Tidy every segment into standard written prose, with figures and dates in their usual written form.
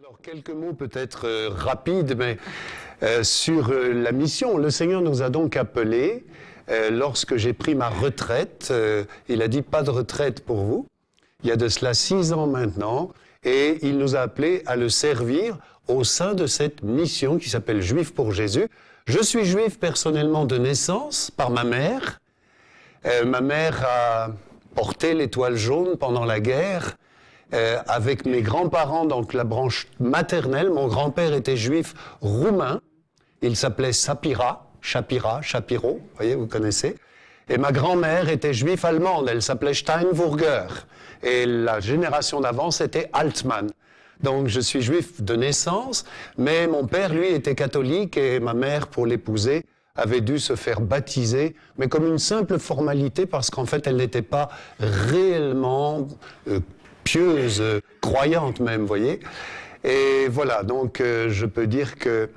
Alors, quelques mots peut-être rapides, mais sur la mission. Le Seigneur nous a donc appelés, lorsque j'ai pris ma retraite, il a dit pas de retraite pour vous, il y a de cela 6 ans maintenant, et il nous a appelés à le servir au sein de cette mission qui s'appelle Juifs pour Jésus. Je suis juif personnellement de naissance par ma mère. Ma mère a porté l'étoile jaune pendant la guerre. Avec mes grands-parents, donc la branche maternelle, mon grand-père était juif roumain, il s'appelait Shapiro, vous voyez, vous connaissez, et ma grand-mère était juive allemande, elle s'appelait Steinburger, et la génération d'avant c'était Altmann. Donc je suis juif de naissance, mais mon père, lui, était catholique, et ma mère, pour l'épouser, avait dû se faire baptiser, mais comme une simple formalité, parce qu'en fait, elle n'était pas réellement pieuse, croyante même, vous voyez. Et voilà, donc je peux dire que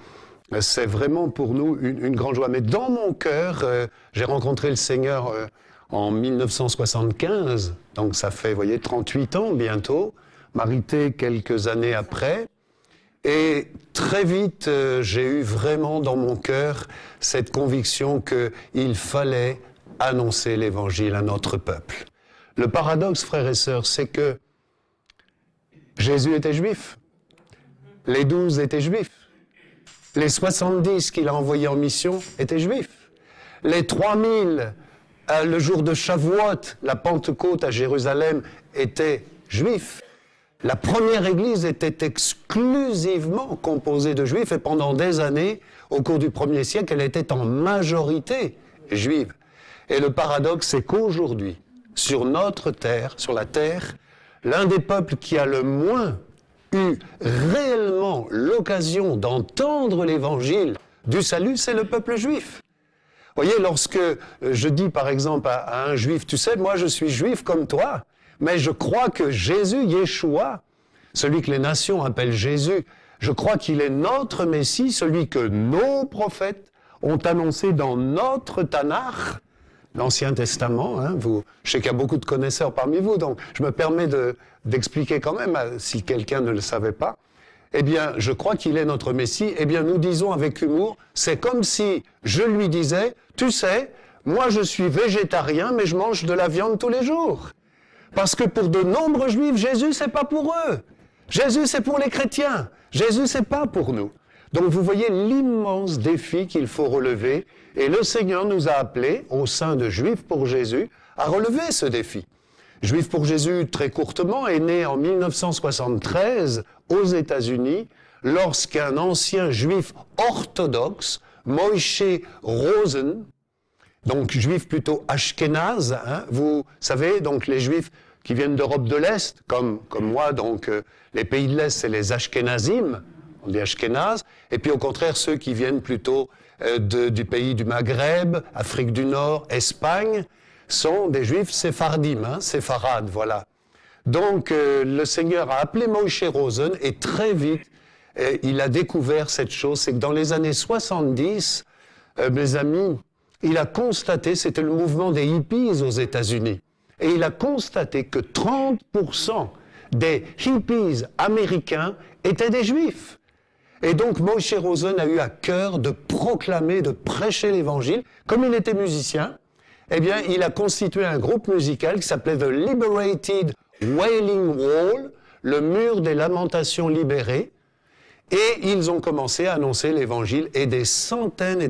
c'est vraiment pour nous une grande joie. Mais dans mon cœur, j'ai rencontré le Seigneur en 1975, donc ça fait, vous voyez, 38 ans bientôt, Marité quelques années après. Et très vite, j'ai eu vraiment dans mon cœur cette conviction qu'il fallait annoncer l'Évangile à notre peuple. Le paradoxe, frères et sœurs, c'est que Jésus était juif, les 12 étaient juifs, les 70 qu'il a envoyés en mission étaient juifs, les 3000, le jour de Shavuot, la Pentecôte à Jérusalem, étaient juifs. La première église était exclusivement composée de juifs et pendant des années, au cours du 1er siècle, elle était en majorité juive. Et le paradoxe, c'est qu'aujourd'hui, sur notre terre, sur la terre, l'un des peuples qui a le moins eu réellement l'occasion d'entendre l'évangile du salut, c'est le peuple juif. Vous voyez, lorsque je dis par exemple à un juif, tu sais, moi je suis juif comme toi, mais je crois que Jésus, Yeshua, celui que les nations appellent Jésus, je crois qu'il est notre Messie, celui que nos prophètes ont annoncé dans notre Tanakh, l'Ancien Testament, hein, je sais qu'il y a beaucoup de connaisseurs parmi vous, donc je me permets d'expliquer quand même, si quelqu'un ne le savait pas, eh bien, je crois qu'il est notre Messie, eh bien, nous disons avec humour, c'est comme si je lui disais, tu sais, moi je suis végétarien, mais je mange de la viande tous les jours. Parce que pour de nombreux Juifs, Jésus, c'est pas pour eux. Jésus, c'est pour les chrétiens. Jésus, c'est pas pour nous. Donc, vous voyez l'immense défi qu'il faut relever. Et le Seigneur nous a appelés, au sein de Juifs pour Jésus, à relever ce défi. Juifs pour Jésus, très courtement, est né en 1973 aux États-Unis, lorsqu'un ancien juif orthodoxe, Moïse Rosen, donc juif plutôt ashkénaze, hein, vous savez, donc les juifs qui viennent d'Europe de l'Est, comme moi, donc les pays de l'Est, c'est les ashkénazim, on dit ashkénazes, et puis au contraire, ceux qui viennent plutôt du pays du Maghreb, Afrique du Nord, Espagne, sont des juifs séphardim, hein, séfarades, voilà. Donc le Seigneur a appelé Moïse Rosen, et très vite, il a découvert cette chose, c'est que dans les années 70, mes amis, il a constaté, c'était le mouvement des hippies aux États-Unis, et il a constaté que 30% des hippies américains étaient des juifs. Et donc Moïse Rosen a eu à cœur de proclamer, de prêcher l'Évangile. Comme il était musicien, eh bien, il a constitué un groupe musical qui s'appelait The Liberated Wailing Wall, le mur des lamentations libérées. Et ils ont commencé à annoncer l'Évangile et des centaines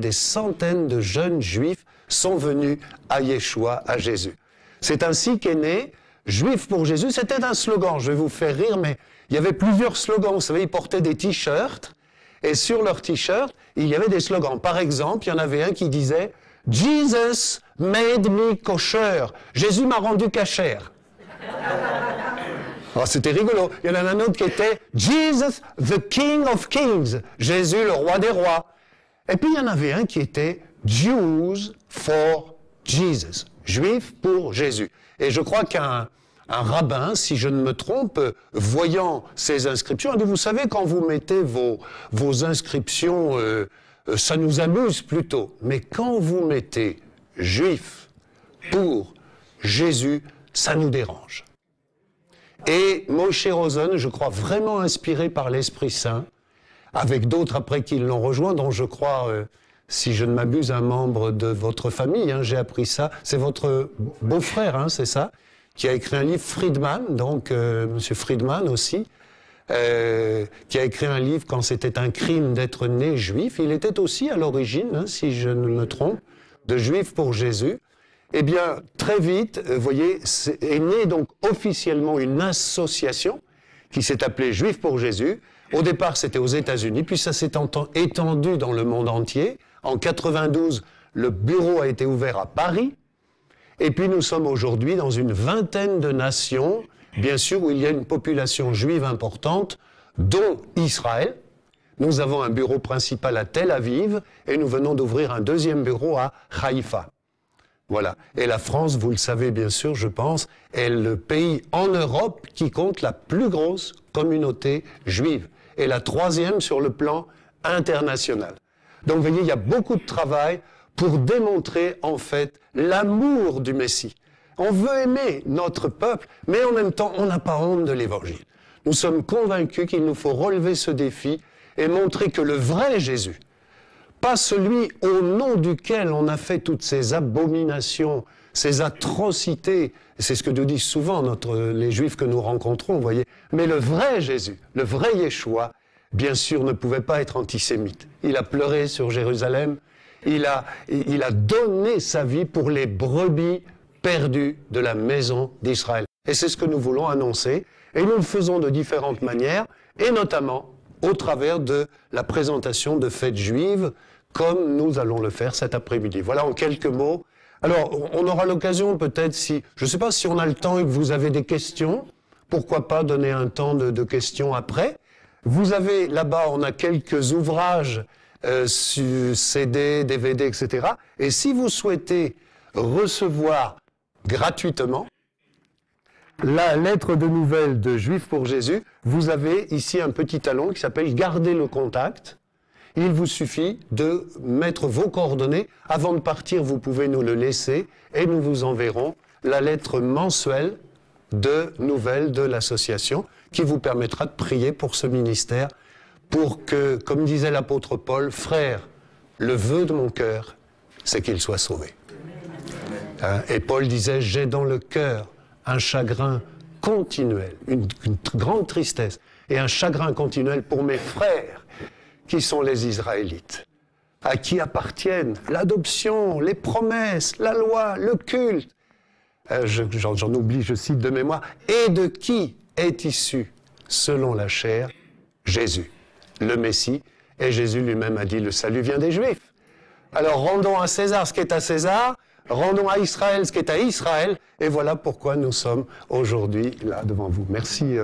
de jeunes juifs sont venus à Yeshua, à Jésus. C'est ainsi qu'est né Juifs pour Jésus. C'était un slogan, je vais vous faire rire, mais il y avait plusieurs slogans. Vous savez, ils portaient des t-shirts et sur leurs t-shirts, il y avait des slogans. Par exemple, il y en avait un qui disait « Jesus made me kosher ». Jésus m'a rendu cachère. Oh, c'était rigolo. Il y en a un autre qui était « Jesus, the King of Kings », Jésus, le roi des rois. Et puis il y en avait un qui était « Jews for Jesus », Juifs pour Jésus. Et je crois qu'un rabbin, si je ne me trompe, voyant ces inscriptions, a dit, vous savez, quand vous mettez vos inscriptions, ça nous amuse plutôt. Mais quand vous mettez « Juifs pour Jésus », ça nous dérange. Et Moshe Rosen, je crois vraiment inspiré par l'Esprit Saint, avec d'autres après qui l'ont rejoint, dont je crois, si je ne m'abuse, un membre de votre famille, hein, j'ai appris ça, c'est votre beau-frère, hein, c'est ça, qui a écrit un livre, Friedman, donc Monsieur Friedman aussi, qui a écrit un livre quand c'était un crime d'être né juif. Il était aussi à l'origine, hein, si je ne me trompe, de Juifs pour Jésus. Eh bien, très vite, vous voyez, est née donc officiellement une association qui s'est appelée Juifs pour Jésus. Au départ, c'était aux États-Unis, puis ça s'est étendu dans le monde entier. En 92, le bureau a été ouvert à Paris. Et puis nous sommes aujourd'hui dans une vingtaine de nations, bien sûr, où il y a une population juive importante, dont Israël. Nous avons un bureau principal à Tel Aviv et nous venons d'ouvrir un deuxième bureau à Haïfa. Voilà. Et la France, vous le savez bien sûr, je pense, est le pays en Europe qui compte la plus grosse communauté juive et la troisième sur le plan international. Donc vous voyez, il y a beaucoup de travail pour démontrer en fait l'amour du Messie. On veut aimer notre peuple, mais en même temps, on n'a pas honte de l'Évangile. Nous sommes convaincus qu'il nous faut relever ce défi et montrer que le vrai Jésus, pas celui au nom duquel on a fait toutes ces abominations, ces atrocités, c'est ce que nous disent souvent les Juifs que nous rencontrons, vous voyez, mais le vrai Jésus, le vrai Yeshua, bien sûr, ne pouvait pas être antisémite. Il a pleuré sur Jérusalem, il a donné sa vie pour les brebis perdues de la maison d'Israël. Et c'est ce que nous voulons annoncer, et nous le faisons de différentes manières, et notamment au travers de la présentation de fêtes juives, comme nous allons le faire cet après-midi. Voilà en quelques mots. Alors, on aura l'occasion peut-être, je ne sais pas si on a le temps et que vous avez des questions, pourquoi pas donner un temps de questions après. Vous avez, là-bas, on a quelques ouvrages sur CD, DVD, etc. Et si vous souhaitez recevoir gratuitement la lettre de nouvelles de Juifs pour Jésus, vous avez ici un petit talon qui s'appelle « Gardez le contact ». Il vous suffit de mettre vos coordonnées. Avant de partir, vous pouvez nous le laisser et nous vous enverrons la lettre mensuelle de nouvelles de l'association qui vous permettra de prier pour ce ministère, pour que, comme disait l'apôtre Paul, « Frère, le vœu de mon cœur, c'est qu'il soit sauvé. » Et Paul disait « J'ai dans le cœur un chagrin continuel, une grande tristesse et un chagrin continuel pour mes frères qui sont les Israélites, à qui appartiennent l'adoption, les promesses, la loi, le culte. » J'en oublie, je cite de mémoire. « Et de qui est issu, selon la chair, Jésus, le Messie. » Et Jésus lui-même a dit « Le salut vient des Juifs. » Alors rendons à César ce qui est à César, rendons à Israël ce qui est à Israël, et voilà pourquoi nous sommes aujourd'hui là devant vous. Merci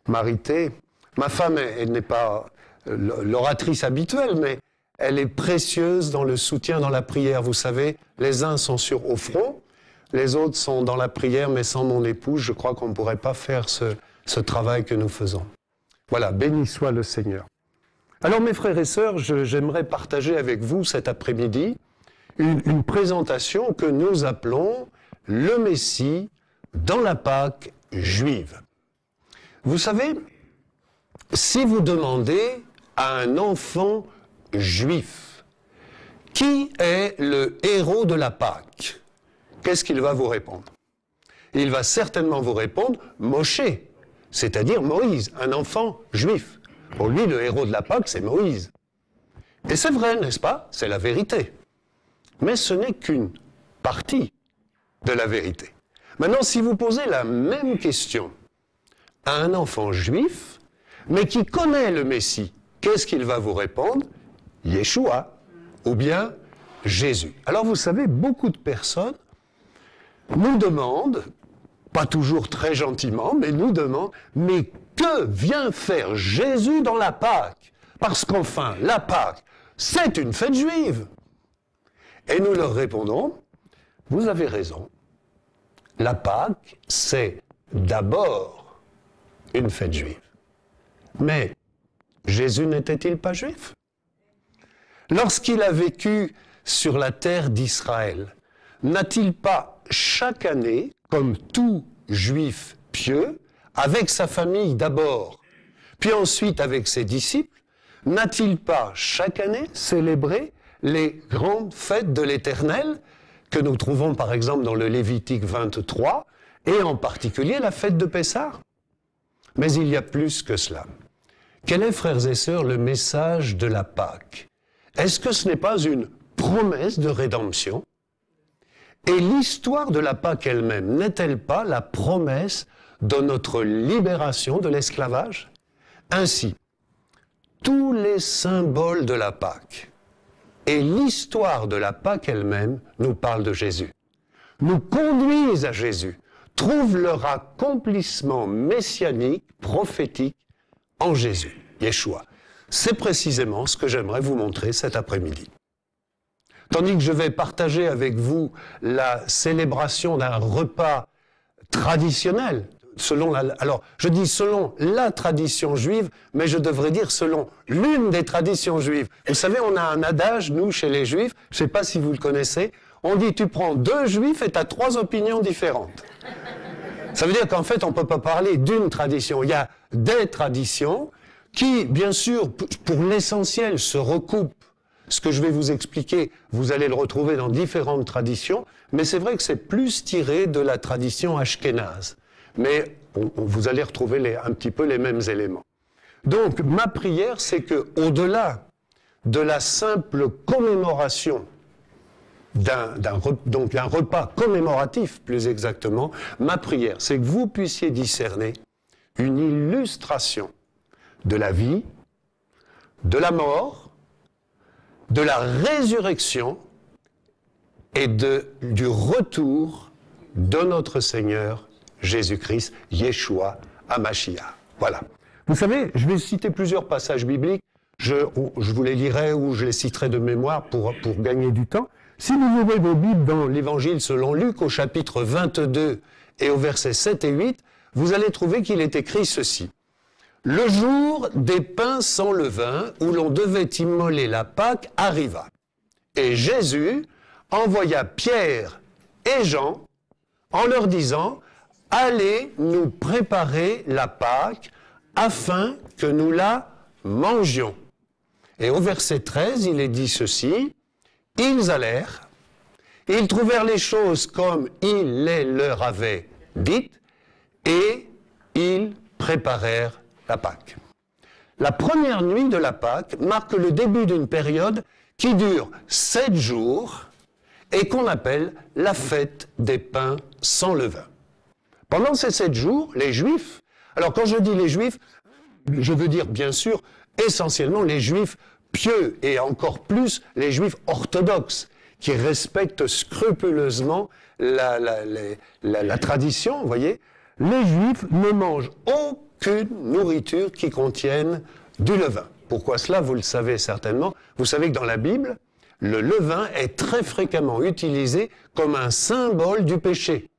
Marité. Ma femme, elle n'est pas l'oratrice habituelle, mais elle est précieuse dans le soutien, dans la prière. Vous savez, les uns sont au front, les autres sont dans la prière, mais sans mon épouse, je crois qu'on ne pourrait pas faire ce travail que nous faisons. Voilà, béni soit le Seigneur. Alors mes frères et sœurs, j'aimerais partager avec vous cet après-midi une présentation que nous appelons le Messie dans la Pâque juive. Vous savez, si vous demandez à un enfant juif qui est le héros de la Pâque, qu'est-ce qu'il va vous répondre? Il va certainement vous répondre Moshe, c'est-à-dire Moïse, un enfant juif. Pour lui, le héros de la Pâque, c'est Moïse. Et c'est vrai, n'est-ce pas? C'est la vérité. Mais ce n'est qu'une partie de la vérité. Maintenant, si vous posez la même question à un enfant juif, mais qui connaît le Messie, qu'est-ce qu'il va vous répondre? Yeshua, ou bien Jésus. Alors vous savez, beaucoup de personnes nous demandent, pas toujours très gentiment, mais nous demandent, mais que vient faire Jésus dans la Pâque? Parce qu'enfin, la Pâque, c'est une fête juive. Et nous leur répondons, vous avez raison, la Pâque, c'est d'abord une fête juive. Mais Jésus n'était-il pas juif? Lorsqu'il a vécu sur la terre d'Israël, n'a-t-il pas chaque année, comme tout juif pieux, avec sa famille d'abord, puis ensuite avec ses disciples, n'a-t-il pas chaque année célébré les grandes fêtes de l'Éternel que nous trouvons par exemple dans le Lévitique 23 et en particulier la fête de Pessah? Mais il y a plus que cela. Quel est, frères et sœurs, le message de la Pâque? Est-ce que ce n'est pas une promesse de rédemption? Et l'histoire de la Pâque elle-même n'est-elle pas la promesse de notre libération de l'esclavage? Ainsi, tous les symboles de la Pâque et l'histoire de la Pâque elle-même nous parlent de Jésus, nous conduisent à Jésus, trouvent leur accomplissement messianique, prophétique, en Jésus, Yeshua. C'est précisément ce que j'aimerais vous montrer cet après-midi. Tandis que je vais partager avec vous la célébration d'un repas traditionnel, alors je dis selon la tradition juive, mais je devrais dire selon l'une des traditions juives. Vous savez, on a un adage, nous, chez les juifs, je ne sais pas si vous le connaissez, on dit tu prends 2 juifs et tu as 3 opinions différentes. Ça veut dire qu'en fait, on ne peut pas parler d'une tradition. Il y a des traditions qui, bien sûr, pour l'essentiel, se recoupent. Ce que je vais vous expliquer, vous allez le retrouver dans différentes traditions, mais c'est vrai que c'est plus tiré de la tradition ashkénaze. Mais vous allez retrouver un petit peu les mêmes éléments. Donc, ma prière, c'est que, au-delà de la simple commémoration donc un repas commémoratif, plus exactement, ma prière, c'est que vous puissiez discerner une illustration de la vie, de la mort, de la résurrection et du retour de notre Seigneur Jésus-Christ, Yeshua HaMashiach. Voilà. Vous savez, je vais citer plusieurs passages bibliques, je vous les lirai ou je les citerai de mémoire pour gagner du temps. Si vous ouvrez vos Bibles dans l'Évangile selon Luc au chapitre 22 et au versets 7 et 8, vous allez trouver qu'il est écrit ceci. « Le jour des pains sans levain, où l'on devait immoler la Pâque, arriva. Et Jésus envoya Pierre et Jean en leur disant « Allez nous préparer la Pâque afin que nous la mangions. » Et au verset 13, il est dit ceci. Ils allèrent, ils trouvèrent les choses comme il les leur avait dites, et ils préparèrent la Pâque. La première nuit de la Pâque marque le début d'une période qui dure 7 jours et qu'on appelle la fête des pains sans levain. Pendant ces 7 jours, les Juifs, alors quand je dis les Juifs, je veux dire bien sûr essentiellement les Juifs pieux et encore plus les Juifs orthodoxes qui respectent scrupuleusement la tradition, vous voyez, les Juifs ne mangent aucune nourriture qui contienne du levain. Pourquoi cela? Vous le savez certainement. Vous savez que dans la Bible, le levain est très fréquemment utilisé comme un symbole du péché.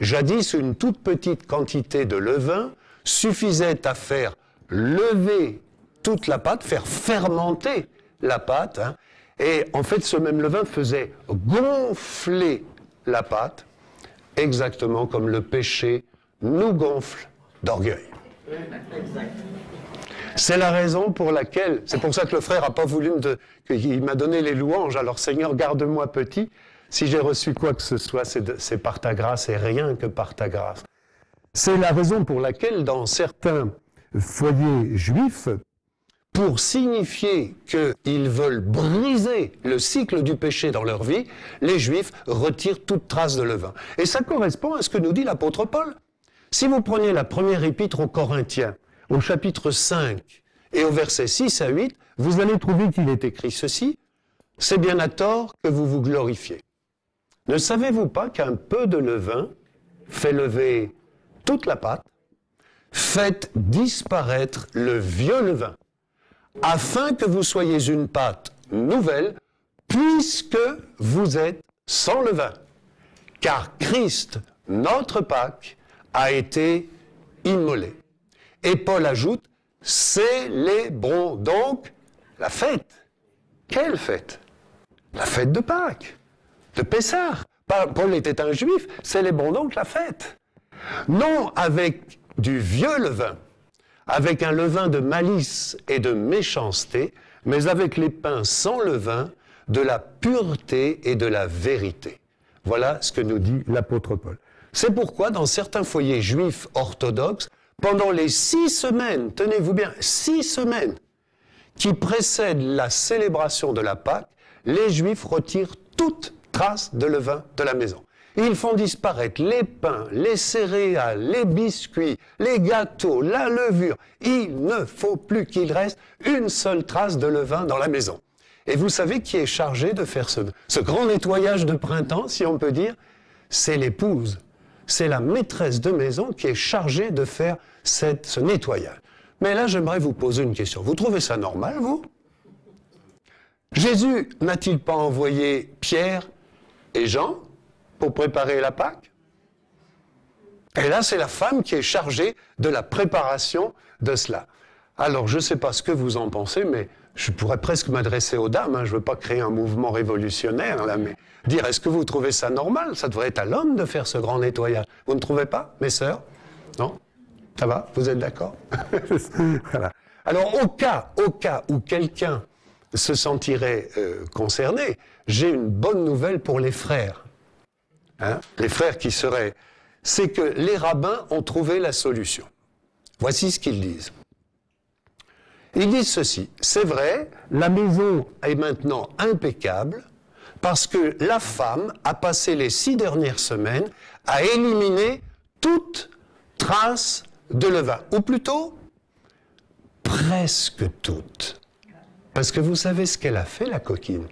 Jadis, une toute petite quantité de levain suffisait à faire lever toute la pâte, faire fermenter la pâte, hein, et en fait ce même levain faisait gonfler la pâte, exactement comme le péché nous gonfle d'orgueil. C'est la raison pour laquelle, c'est pour ça que le frère n'a pas voulu il m'a donné les louanges, alors Seigneur garde-moi petit, si j'ai reçu quoi que ce soit, c'est par ta grâce et rien que par ta grâce. C'est la raison pour laquelle dans certains foyers juifs, pour signifier qu'ils veulent briser le cycle du péché dans leur vie, les Juifs retirent toute trace de levain. Et ça correspond à ce que nous dit l'apôtre Paul. Si vous preniez la première épître aux Corinthiens, au chapitre 5 et au verset 6 à 8, vous allez trouver qu'il est écrit ceci, « C'est bien à tort que vous vous glorifiez. Ne savez-vous pas qu'un peu de levain fait lever toute la pâte? Faites disparaître le vieux levain, afin que vous soyez une pâte nouvelle, puisque vous êtes sans levain. Car Christ, notre Pâque, a été immolé. » Et Paul ajoute, « Célébrons donc la fête. » Quelle fête? La fête de Pâques, de Pessah. Paul était un juif, célébrons donc la fête. Non avec du vieux levain, avec un levain de malice et de méchanceté, mais avec les pains sans levain, de la pureté et de la vérité. Voilà ce que nous dit l'apôtre Paul. C'est pourquoi, dans certains foyers juifs orthodoxes, pendant les 6 semaines, tenez-vous bien, 6 semaines, qui précèdent la célébration de la Pâque, les Juifs retirent toute trace de levain de la maison. Ils font disparaître les pains, les céréales, les biscuits, les gâteaux, la levure. Il ne faut plus qu'il reste une seule trace de levain dans la maison. Et vous savez qui est chargé de faire ce grand nettoyage de printemps, si on peut dire? C'est l'épouse. C'est la maîtresse de maison qui est chargée de faire ce nettoyage. Mais là, j'aimerais vous poser une question. Vous trouvez ça normal, vous? Jésus n'a-t-il pas envoyé Pierre et Jean pour préparer la Pâque? Et là, c'est la femme qui est chargée de la préparation de cela. Alors, je ne sais pas ce que vous en pensez, mais je pourrais presque m'adresser aux dames. Hein, je ne veux pas créer un mouvement révolutionnaire, là, mais dire, est-ce que vous trouvez ça normal? Ça devrait être à l'homme de faire ce grand nettoyage. Vous ne trouvez pas, mes sœurs? Non? Ça va? Vous êtes d'accord? Voilà. Alors, au cas où quelqu'un se sentirait concerné, j'ai une bonne nouvelle pour les frères. Hein? Les frères qui seraient... C'est que les rabbins ont trouvé la solution. Voici ce qu'ils disent. Ils disent ceci, c'est vrai, la maison est maintenant impeccable parce que la femme a passé les 6 dernières semaines à éliminer toute trace de levain, ou plutôt presque toute. Parce que vous savez ce qu'elle a fait, la coquine?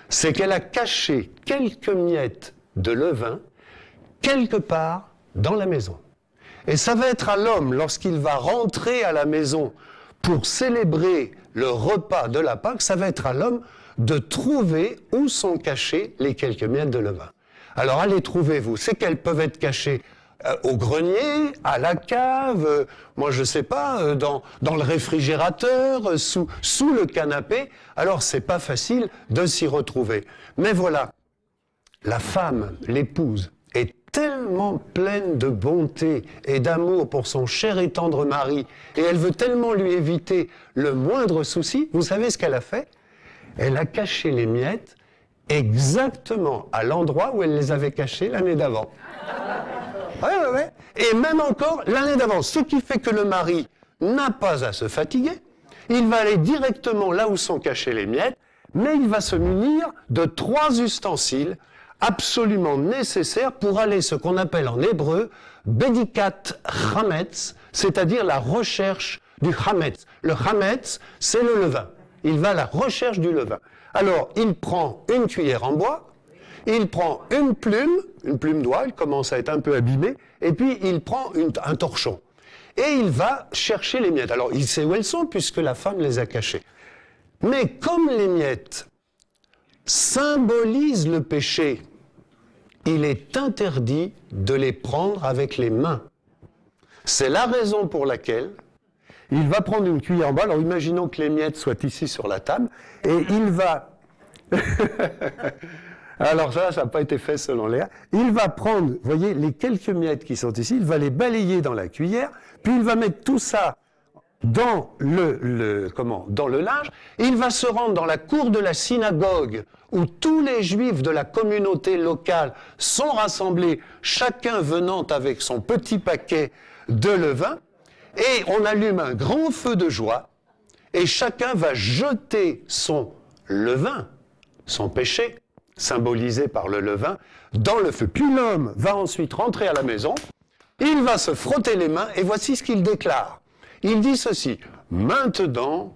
C'est qu'elle a caché quelques miettes de levain quelque part dans la maison. Et ça va être à l'homme, lorsqu'il va rentrer à la maison pour célébrer le repas de la Pâque, ça va être à l'homme de trouver où sont cachées les quelques miettes de levain. Alors allez trouver, vous, c'est qu'elles peuvent être cachées au grenier, à la cave, moi je sais pas, dans le réfrigérateur, sous le canapé. Alors c'est pas facile de s'y retrouver. Mais voilà, la femme, l'épouse, est tellement pleine de bonté et d'amour pour son cher et tendre mari, et elle veut tellement lui éviter le moindre souci. Vous savez ce qu'elle a fait? Elle a caché les miettes exactement à l'endroit où elle les avait cachées l'année d'avant. Ouais. Et même encore l'année d'avant. Ce qui fait que le mari n'a pas à se fatiguer. Il va aller directement là où sont cachées les miettes, mais il va se munir de 3 ustensiles absolument nécessaires pour aller ce qu'on appelle en hébreu Bedikat Chametz, c'est-à-dire la recherche du Chametz. Le Chametz, c'est le levain. Il va à la recherche du levain. Alors, il prend une cuillère en bois, il prend une plume d'oie, il commence à être un peu abîmée, et puis il prend un torchon. Et il va chercher les miettes. Alors, il sait où elles sont, puisque la femme les a cachées. Mais comme les miettes symbolisent le péché, il est interdit de les prendre avec les mains. C'est la raison pour laquelle il va prendre une cuillère en bois. Alors, imaginons que les miettes soient ici sur la table, et il va... Alors ça n'a pas été fait selon l'air. Il va prendre, vous voyez, les quelques miettes qui sont ici, il va les balayer dans la cuillère, puis il va mettre tout ça dans dans le linge, et il va se rendre dans la cour de la synagogue, où tous les juifs de la communauté locale sont rassemblés, chacun venant avec son petit paquet de levain, et on allume un grand feu de joie, et chacun va jeter son levain, son péché, symbolisé par le levain, dans le feu. Puis l'homme va ensuite rentrer à la maison, il va se frotter les mains, et voici ce qu'il déclare. Il dit ceci, « Maintenant,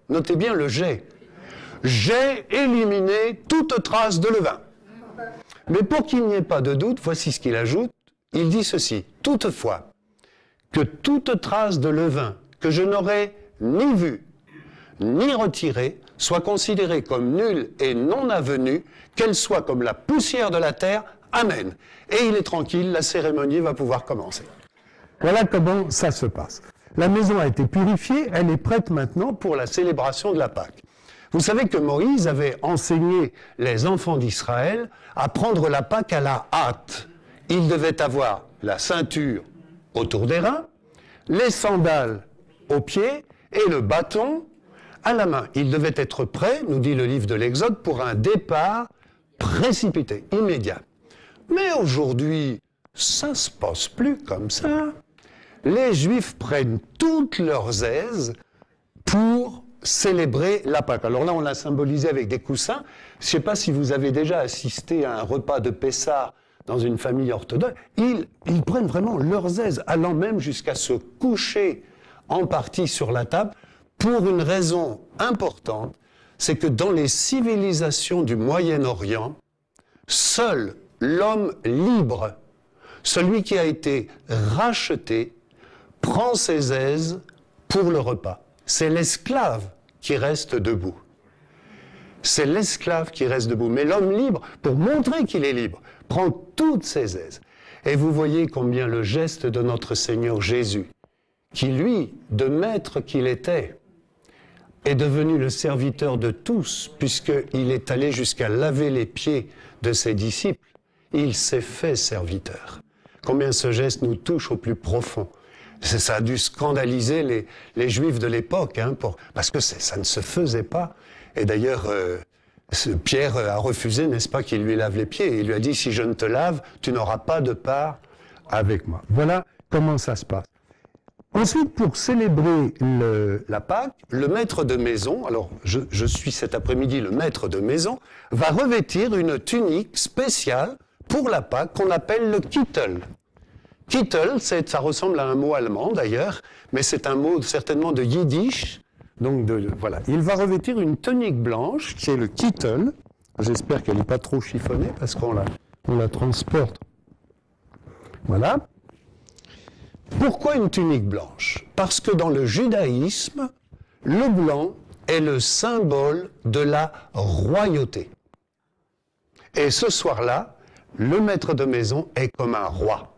notez bien le j'ai éliminé toute trace de levain. » Mais pour qu'il n'y ait pas de doute, voici ce qu'il ajoute, il dit ceci, « Toutefois, que toute trace de levain que je n'aurai ni vue, ni retirée, soit considérée comme nulle et non avenue, qu'elle soit comme la poussière de la terre. Amen. » Et il est tranquille, la cérémonie va pouvoir commencer. Voilà comment ça se passe. La maison a été purifiée, elle est prête maintenant pour la célébration de la Pâque. Vous savez que Moïse avait enseigné les enfants d'Israël à prendre la Pâque à la hâte. Ils devaient avoir la ceinture autour des reins, les sandales aux pieds et le bâton à la main. Il devait être prêt, nous dit le livre de l'Exode, pour un départ précipité, immédiat. Mais aujourd'hui, ça ne se passe plus comme ça. Les Juifs prennent toutes leurs aises pour célébrer la Pâque. Alors là, on l'a symbolisé avec des coussins. Je ne sais pas si vous avez déjà assisté à un repas de Pessah dans une famille orthodoxe. Ils prennent vraiment leurs aises, allant même jusqu'à se coucher en partie sur la table, pour une raison importante, c'est que dans les civilisations du Moyen-Orient, seul l'homme libre, celui qui a été racheté, prend ses aises pour le repas. C'est l'esclave qui reste debout. C'est l'esclave qui reste debout. Mais l'homme libre, pour montrer qu'il est libre, prend toutes ses aises. Et vous voyez combien le geste de notre Seigneur Jésus, qui lui, de maître qu'il était, est devenu le serviteur de tous, puisqu'il est allé jusqu'à laver les pieds de ses disciples. Il s'est fait serviteur. Combien ce geste nous touche au plus profond. Ça a dû scandaliser les Juifs de l'époque, hein, parce que ça ne se faisait pas. Et d'ailleurs, Pierre a refusé, n'est-ce pas, qu'il lui lave les pieds. Il lui a dit, si je ne te lave, tu n'auras pas de part avec moi. Voilà comment ça se passe. Ensuite, pour célébrer la Pâque, le maître de maison, alors je suis cet après-midi le maître de maison, va revêtir une tunique spéciale pour la Pâque qu'on appelle le kittel. Kittel, ça ressemble à un mot allemand d'ailleurs, mais c'est un mot certainement de yiddish. Donc voilà, il va revêtir une tunique blanche qui est le kittel. J'espère qu'elle n'est pas trop chiffonnée parce qu'on la transporte. Voilà. Pourquoi une tunique blanche? Parce que dans le judaïsme, le blanc est le symbole de la royauté. Et ce soir-là, le maître de maison est comme un roi.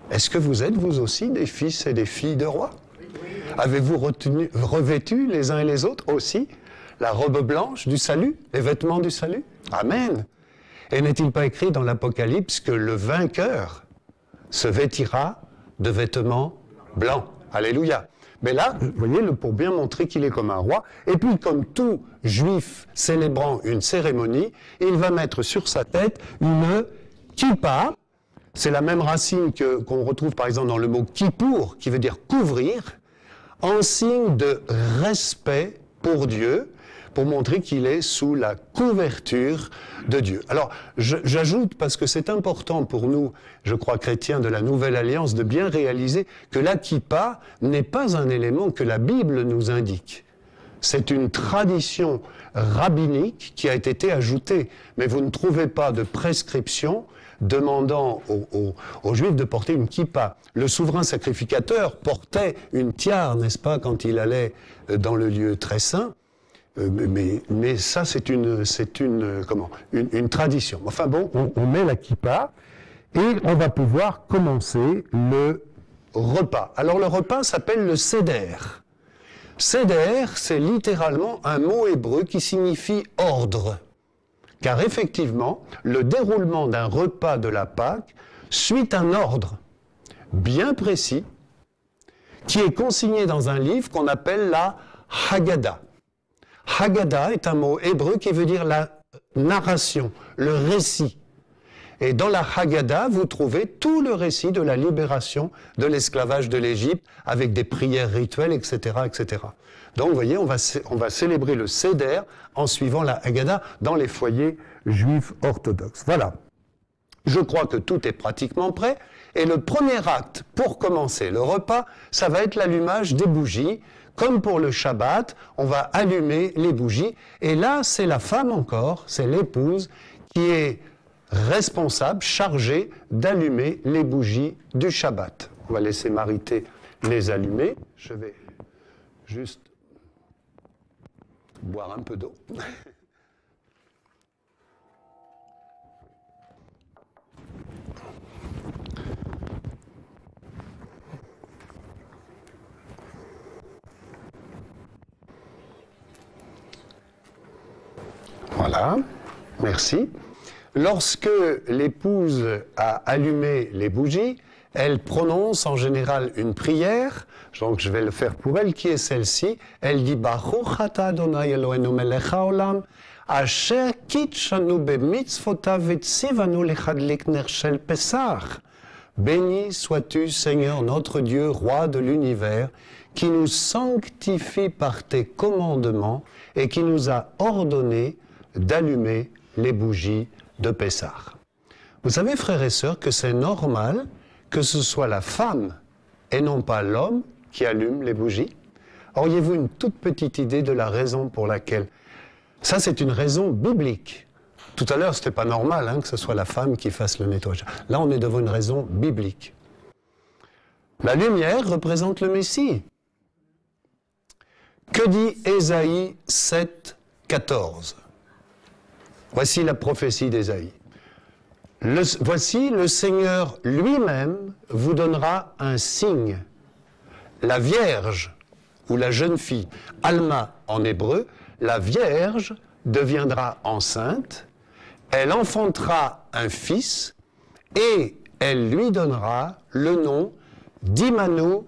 Est-ce que vous êtes, vous aussi, des fils et des filles de rois? Avez-vous revêtu les uns et les autres aussi la robe blanche du salut, les vêtements du salut? Amen. Et n'est-il pas écrit dans l'Apocalypse que le vainqueur se vêtira de vêtements blancs? Alléluia. Mais là, vous voyez, pour bien montrer qu'il est comme un roi, et puis comme tout juif célébrant une cérémonie, il va mettre sur sa tête une kippa. C'est la même racine qu'on retrouve par exemple dans le mot kippour, qui veut dire couvrir, en signe de respect pour Dieu, pour montrer qu'il est sous la couverture de Dieu. Alors, j'ajoute, parce que c'est important pour nous, je crois chrétiens de la Nouvelle Alliance, de bien réaliser que la kippa n'est pas un élément que la Bible nous indique. C'est une tradition rabbinique qui a été ajoutée, mais vous ne trouvez pas de prescription demandant aux Juifs de porter une kippa. Le souverain sacrificateur portait une tiare, n'est-ce pas, quand il allait dans le lieu très saint, mais ça c'est une tradition. Enfin bon, on met la kippa et on va pouvoir commencer le repas. Alors le repas s'appelle le seder. Seder, c'est littéralement un mot hébreu qui signifie ordre. Car effectivement, le déroulement d'un repas de la Pâque suit un ordre bien précis qui est consigné dans un livre qu'on appelle la Haggadah. Haggadah est un mot hébreu qui veut dire la narration, le récit. Et dans la Haggadah, vous trouvez tout le récit de la libération de l'esclavage de l'Égypte avec des prières rituelles, etc., etc. Donc, vous voyez, on va célébrer le Seder en suivant la Haggadah dans les foyers juifs orthodoxes. Voilà. Je crois que tout est pratiquement prêt. Et le premier acte pour commencer le repas, ça va être l'allumage des bougies. Comme pour le Shabbat, on va allumer les bougies. Et là, c'est la femme encore, c'est l'épouse, qui est responsable, chargée d'allumer les bougies du Shabbat. On va laisser Marité les allumer. Je vais juste boire un peu d'eau. Voilà, merci. Lorsque l'épouse a allumé les bougies, elle prononce en général une prière, donc je vais le faire pour elle, qui est celle-ci. Elle dit « Baruch ata Adonai Eloheinu melech haolam, asher kitshanu bemitzvotav vetzivanu lechadlik ner shel Pesach. » Béni sois-tu, Seigneur, notre Dieu, roi de l'univers, qui nous sanctifie par tes commandements et qui nous a ordonné d'allumer les bougies de Pessah. Vous savez, frères et sœurs, que c'est normal que ce soit la femme et non pas l'homme qui allume les bougies. Auriez-vous une toute petite idée de la raison pour laquelle? Ça, c'est une raison biblique. Tout à l'heure, ce n'était pas normal que ce soit la femme qui fasse le nettoyage. Là, on est devant une raison biblique. La lumière représente le Messie. Que dit Ésaïe 7, 14? Voici la prophétie d'Ésaïe. Voici, le Seigneur lui-même vous donnera un signe. La Vierge, ou la jeune fille, Alma en hébreu, la Vierge deviendra enceinte, elle enfantera un fils, et elle lui donnera le nom d'Immanuel,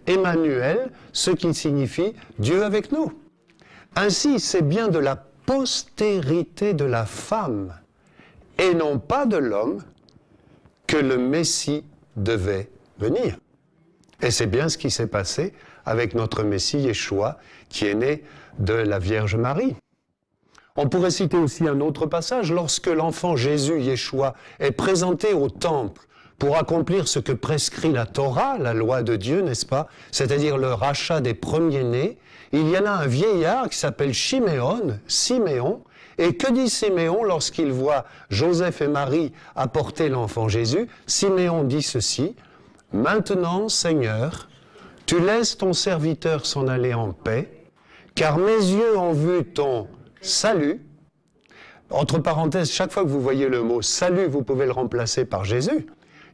Emmanuel, ce qui signifie Dieu avec nous. Ainsi, c'est bien de la postérité de la femme, et non pas de l'homme, que le Messie devait venir. Et c'est bien ce qui s'est passé avec notre Messie Yeshua, qui est né de la Vierge Marie. On pourrait citer aussi un autre passage, lorsque l'enfant Jésus, Yeshua, est présenté au temple pour accomplir ce que prescrit la Torah, la loi de Dieu, n'est-ce pas? C'est-à-dire le rachat des premiers-nés. Il y en a un vieillard qui s'appelle Siméon, et que dit Siméon lorsqu'il voit Joseph et Marie apporter l'enfant Jésus? Siméon dit ceci: « Maintenant, Seigneur, tu laisses ton serviteur s'en aller en paix, car mes yeux ont vu ton salut. » Entre parenthèses, chaque fois que vous voyez le mot « salut », vous pouvez le remplacer par Jésus.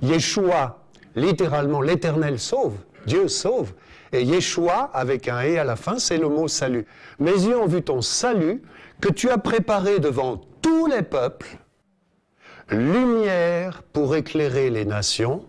Yeshua, littéralement, l'Éternel sauve, Dieu sauve. Et Yeshua, avec un « et » à la fin, c'est le mot « salut ». Mes yeux ont vu ton salut, que tu as préparé devant tous les peuples, lumière pour éclairer les nations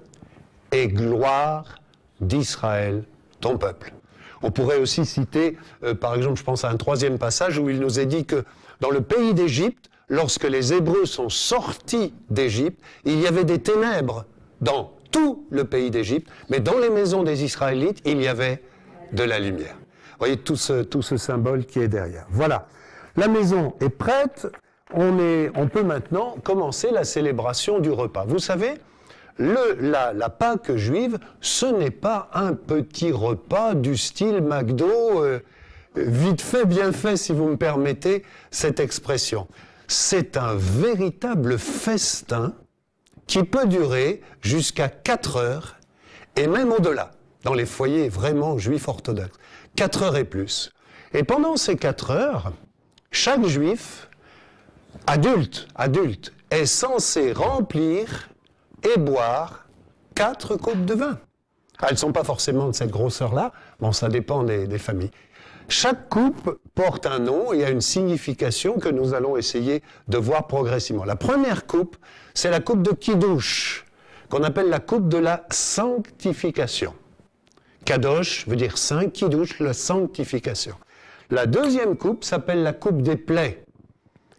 et gloire d'Israël, ton peuple. On pourrait aussi citer, par exemple, je pense à un troisième passage où il nous est dit que dans le pays d'Égypte, lorsque les Hébreux sont sortis d'Égypte, il y avait des ténèbres dans tout le pays d'Égypte, mais dans les maisons des Israélites, il y avait de la lumière. Vous voyez tout ce symbole qui est derrière. Voilà. La maison est prête, on peut maintenant commencer la célébration du repas. Vous savez, la Pâque juive, ce n'est pas un petit repas du style McDo, vite fait, bien fait, si vous me permettez cette expression. C'est un véritable festin qui peut durer jusqu'à 4 heures, et même au-delà, dans les foyers vraiment juifs orthodoxes. 4 heures et plus. Et pendant ces 4 heures, chaque juif, adulte, est censé remplir et boire 4 coupes de vin. Elles ne sont pas forcément de cette grosseur-là, bon, ça dépend des familles. Chaque coupe porte un nom et a une signification que nous allons essayer de voir progressivement. La première coupe, c'est la coupe de Kiddush, qu'on appelle la coupe de la sanctification. Kadosh veut dire saint, Kiddush, la sanctification. La deuxième coupe s'appelle la coupe des plaies,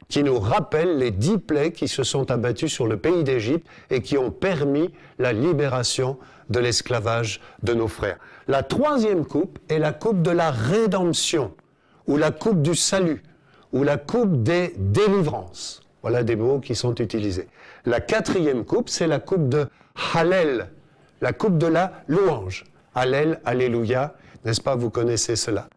qui nous rappelle les 10 plaies qui se sont abattues sur le pays d'Égypte et qui ont permis la libération de l'esclavage de nos frères. La troisième coupe est la coupe de la rédemption, ou la coupe du salut, ou la coupe des délivrances. Voilà des mots qui sont utilisés. La quatrième coupe, c'est la coupe de Hallel, la coupe de la louange. Hallel, Alléluia, n'est-ce pas, vous connaissez cela.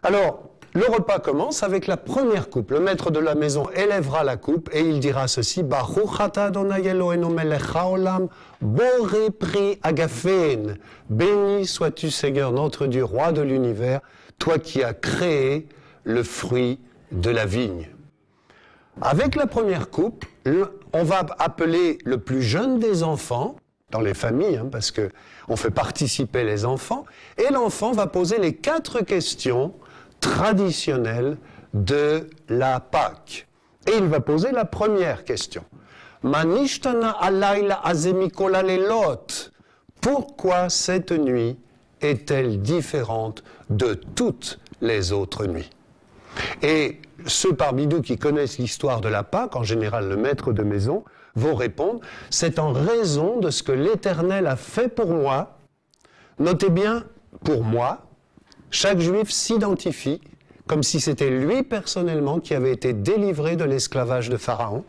Alors, le repas commence avec la première coupe. Le maître de la maison élèvera la coupe et il dira ceci: Baruch ata Adonai Eloheinu melech haolam, boré pri agafen. Béni sois-tu, Seigneur, notre Dieu, roi de l'univers, toi qui as créé le fruit de la vigne. Avec la première coupe, on va appeler le plus jeune des enfants, dans les familles, parce qu'on fait participer les enfants, et l'enfant va poser les 4 questions traditionnelle de la Pâque. Et il va poser la première question. Manishtana alayla azemikola lelot. pourquoi cette nuit est-elle différente de toutes les autres nuits? Et ceux parmi nous qui connaissent l'histoire de la Pâque, en général le maître de maison, vont répondre, c'est en raison de ce que l'Éternel a fait pour moi. Notez bien, pour moi, chaque juif s'identifie comme si c'était lui personnellement qui avait été délivré de l'esclavage de Pharaon,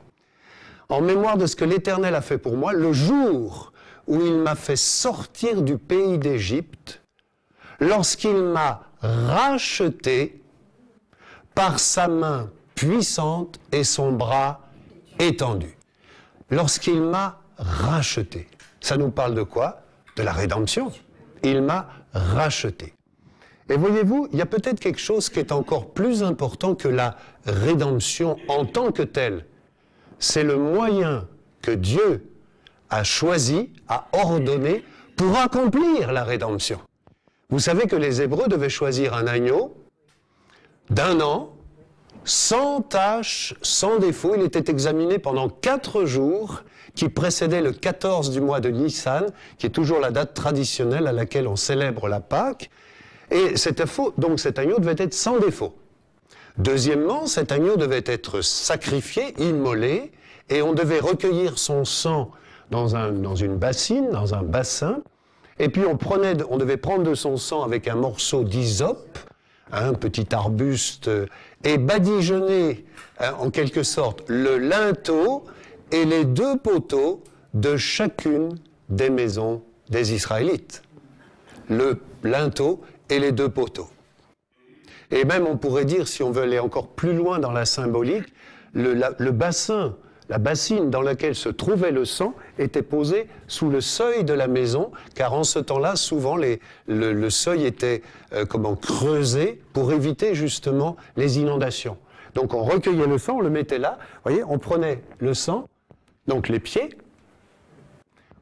en mémoire de ce que l'Éternel a fait pour moi, le jour où il m'a fait sortir du pays d'Égypte, lorsqu'il m'a racheté par sa main puissante et son bras étendu. Lorsqu'il m'a racheté. Ça nous parle de quoi? De la rédemption. Il m'a racheté. Et voyez-vous, il y a peut-être quelque chose qui est encore plus important que la rédemption en tant que telle. C'est le moyen que Dieu a choisi, a ordonné pour accomplir la rédemption. Vous savez que les Hébreux devaient choisir un agneau d'1 an, sans tache, sans défaut. Il était examiné pendant 4 jours, qui précédaient le 14 du mois de Nissan, qui est toujours la date traditionnelle à laquelle on célèbre la Pâque. Et donc cet agneau devait être sans défaut. Deuxièmement, cet agneau devait être sacrifié, immolé, et on devait recueillir son sang dans une bassine, dans un bassin, et puis on devait prendre de son sang avec un morceau d'hysope, un petit arbuste, et badigeonner, en quelque sorte, le linteau et les 2 poteaux de chacune des maisons des Israélites. Le linteau et les 2 poteaux. Et même on pourrait dire, si on veut aller encore plus loin dans la symbolique, le bassin, la bassine dans laquelle se trouvait le sang était posée sous le seuil de la maison, car en ce temps-là, souvent, le seuil était creusé pour éviter justement les inondations. Donc on recueillait le sang, on le mettait là, vous voyez, on prenait le sang, donc les pieds,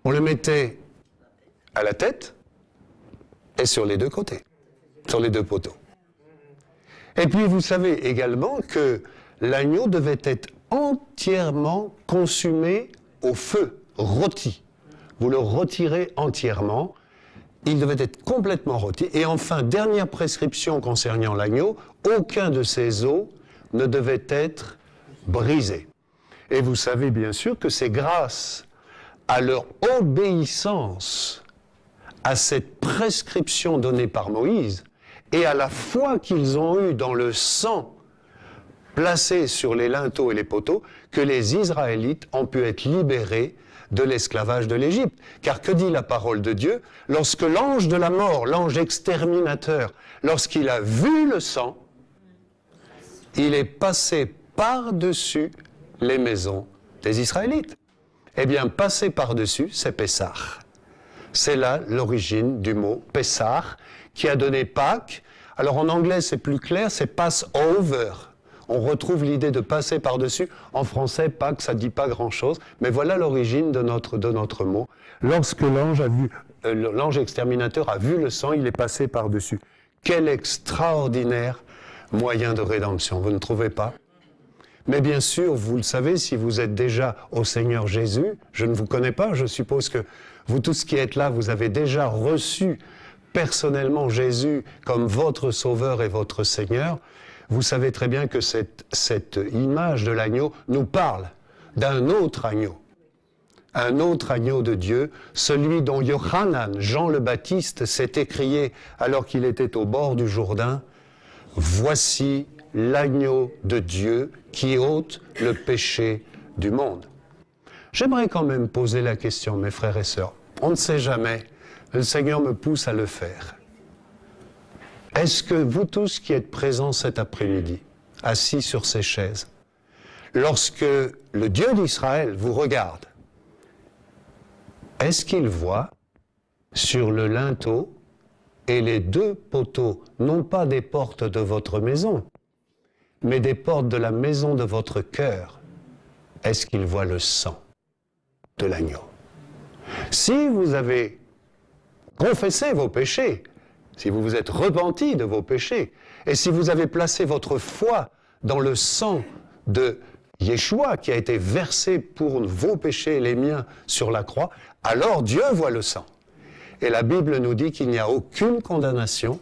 on le mettait à la tête et sur les 2 côtés, sur les 2 poteaux. Et puis vous savez également que l'agneau devait être entièrement consumé au feu, rôti. Vous le retirez entièrement, il devait être complètement rôti. Et enfin, dernière prescription concernant l'agneau, aucun de ses os ne devait être brisé. Et vous savez bien sûr que c'est grâce à leur obéissance à cette prescription donnée par Moïse et à la foi qu'ils ont eue dans le sang placé sur les linteaux et les poteaux, que les Israélites ont pu être libérés de l'esclavage de l'Égypte. Car que dit la parole de Dieu? Lorsque l'ange de la mort, l'ange exterminateur, lorsqu'il a vu le sang, il est passé par-dessus les maisons des Israélites. Eh bien, passer par-dessus, c'est Pessah. C'est là l'origine du mot Pessah, qui a donné Pâques. Alors en anglais, c'est plus clair, c'est Passover. On retrouve l'idée de passer par-dessus. En français, Pâques, ça ne dit pas grand-chose. Mais voilà l'origine de notre mot. Lorsque l'ange exterminateur a vu le sang, il est passé par-dessus. Quel extraordinaire moyen de rédemption, vous ne trouvez pas? Mais bien sûr, vous le savez, si vous êtes déjà au Seigneur Jésus, je ne vous connais pas, je suppose que vous tous qui êtes là, vous avez déjà reçu personnellement Jésus comme votre Sauveur et votre Seigneur. Vous savez très bien que cette image de l'agneau nous parle d'un autre agneau de Dieu, celui dont Yohanan, Jean le Baptiste, s'est écrié alors qu'il était au bord du Jourdain, « Voici l'agneau de Dieu qui ôte le péché du monde. » J'aimerais quand même poser la question, mes frères et sœurs. On ne sait jamais, le Seigneur me pousse à le faire. Est-ce que vous tous qui êtes présents cet après-midi, assis sur ces chaises, lorsque le Dieu d'Israël vous regarde, est-ce qu'il voit sur le linteau et les 2 poteaux, non pas des portes de votre maison, mais des portes de la maison de votre cœur, est-ce qu'il voit le sang de l'agneau? Si vous avez confessé vos péchés, si vous vous êtes repenti de vos péchés, et si vous avez placé votre foi dans le sang de Yeshua qui a été versé pour vos péchés et les miens sur la croix, alors Dieu voit le sang. Et la Bible nous dit qu'il n'y a aucune condamnation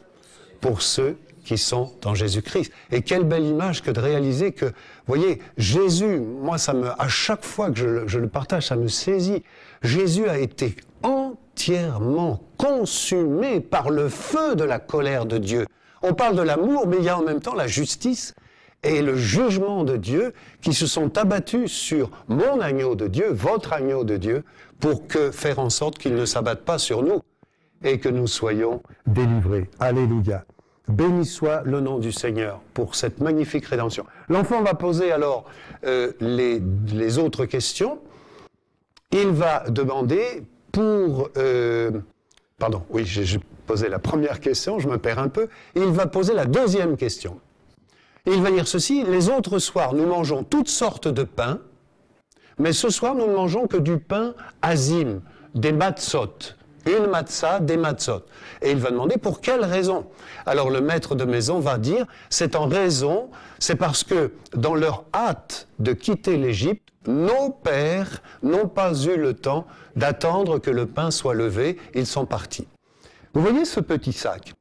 pour ceux qui sont dans Jésus-Christ. Et quelle belle image que de réaliser que, vous voyez, Jésus, moi, à chaque fois que je le partage, ça me saisit. Jésus a été entièrement consumé par le feu de la colère de Dieu. On parle de l'amour, mais il y a en même temps la justice et le jugement de Dieu qui se sont abattus sur mon agneau de Dieu, votre agneau de Dieu, pour faire en sorte qu'il ne s'abatte pas sur nous et que nous soyons délivrés. Alléluia. Béni soit le nom du Seigneur pour cette magnifique rédemption. L'enfant va poser alors les autres questions. Il va demander pour... pardon, oui, j'ai posé la première question, je me perds un peu. Il va poser la deuxième question. Il va dire ceci: les autres soirs, nous mangeons toutes sortes de pains, mais ce soir, nous ne mangeons que du pain azim, des matzot. Une matzah, des matzot. Et il va demander pour quelle raison. Alors le maître de maison va dire, c'est en raison, c'est parce que dans leur hâte de quitter l'Égypte, nos pères n'ont pas eu le temps d'attendre que le pain soit levé, ils sont partis. Vous voyez ce petit sac?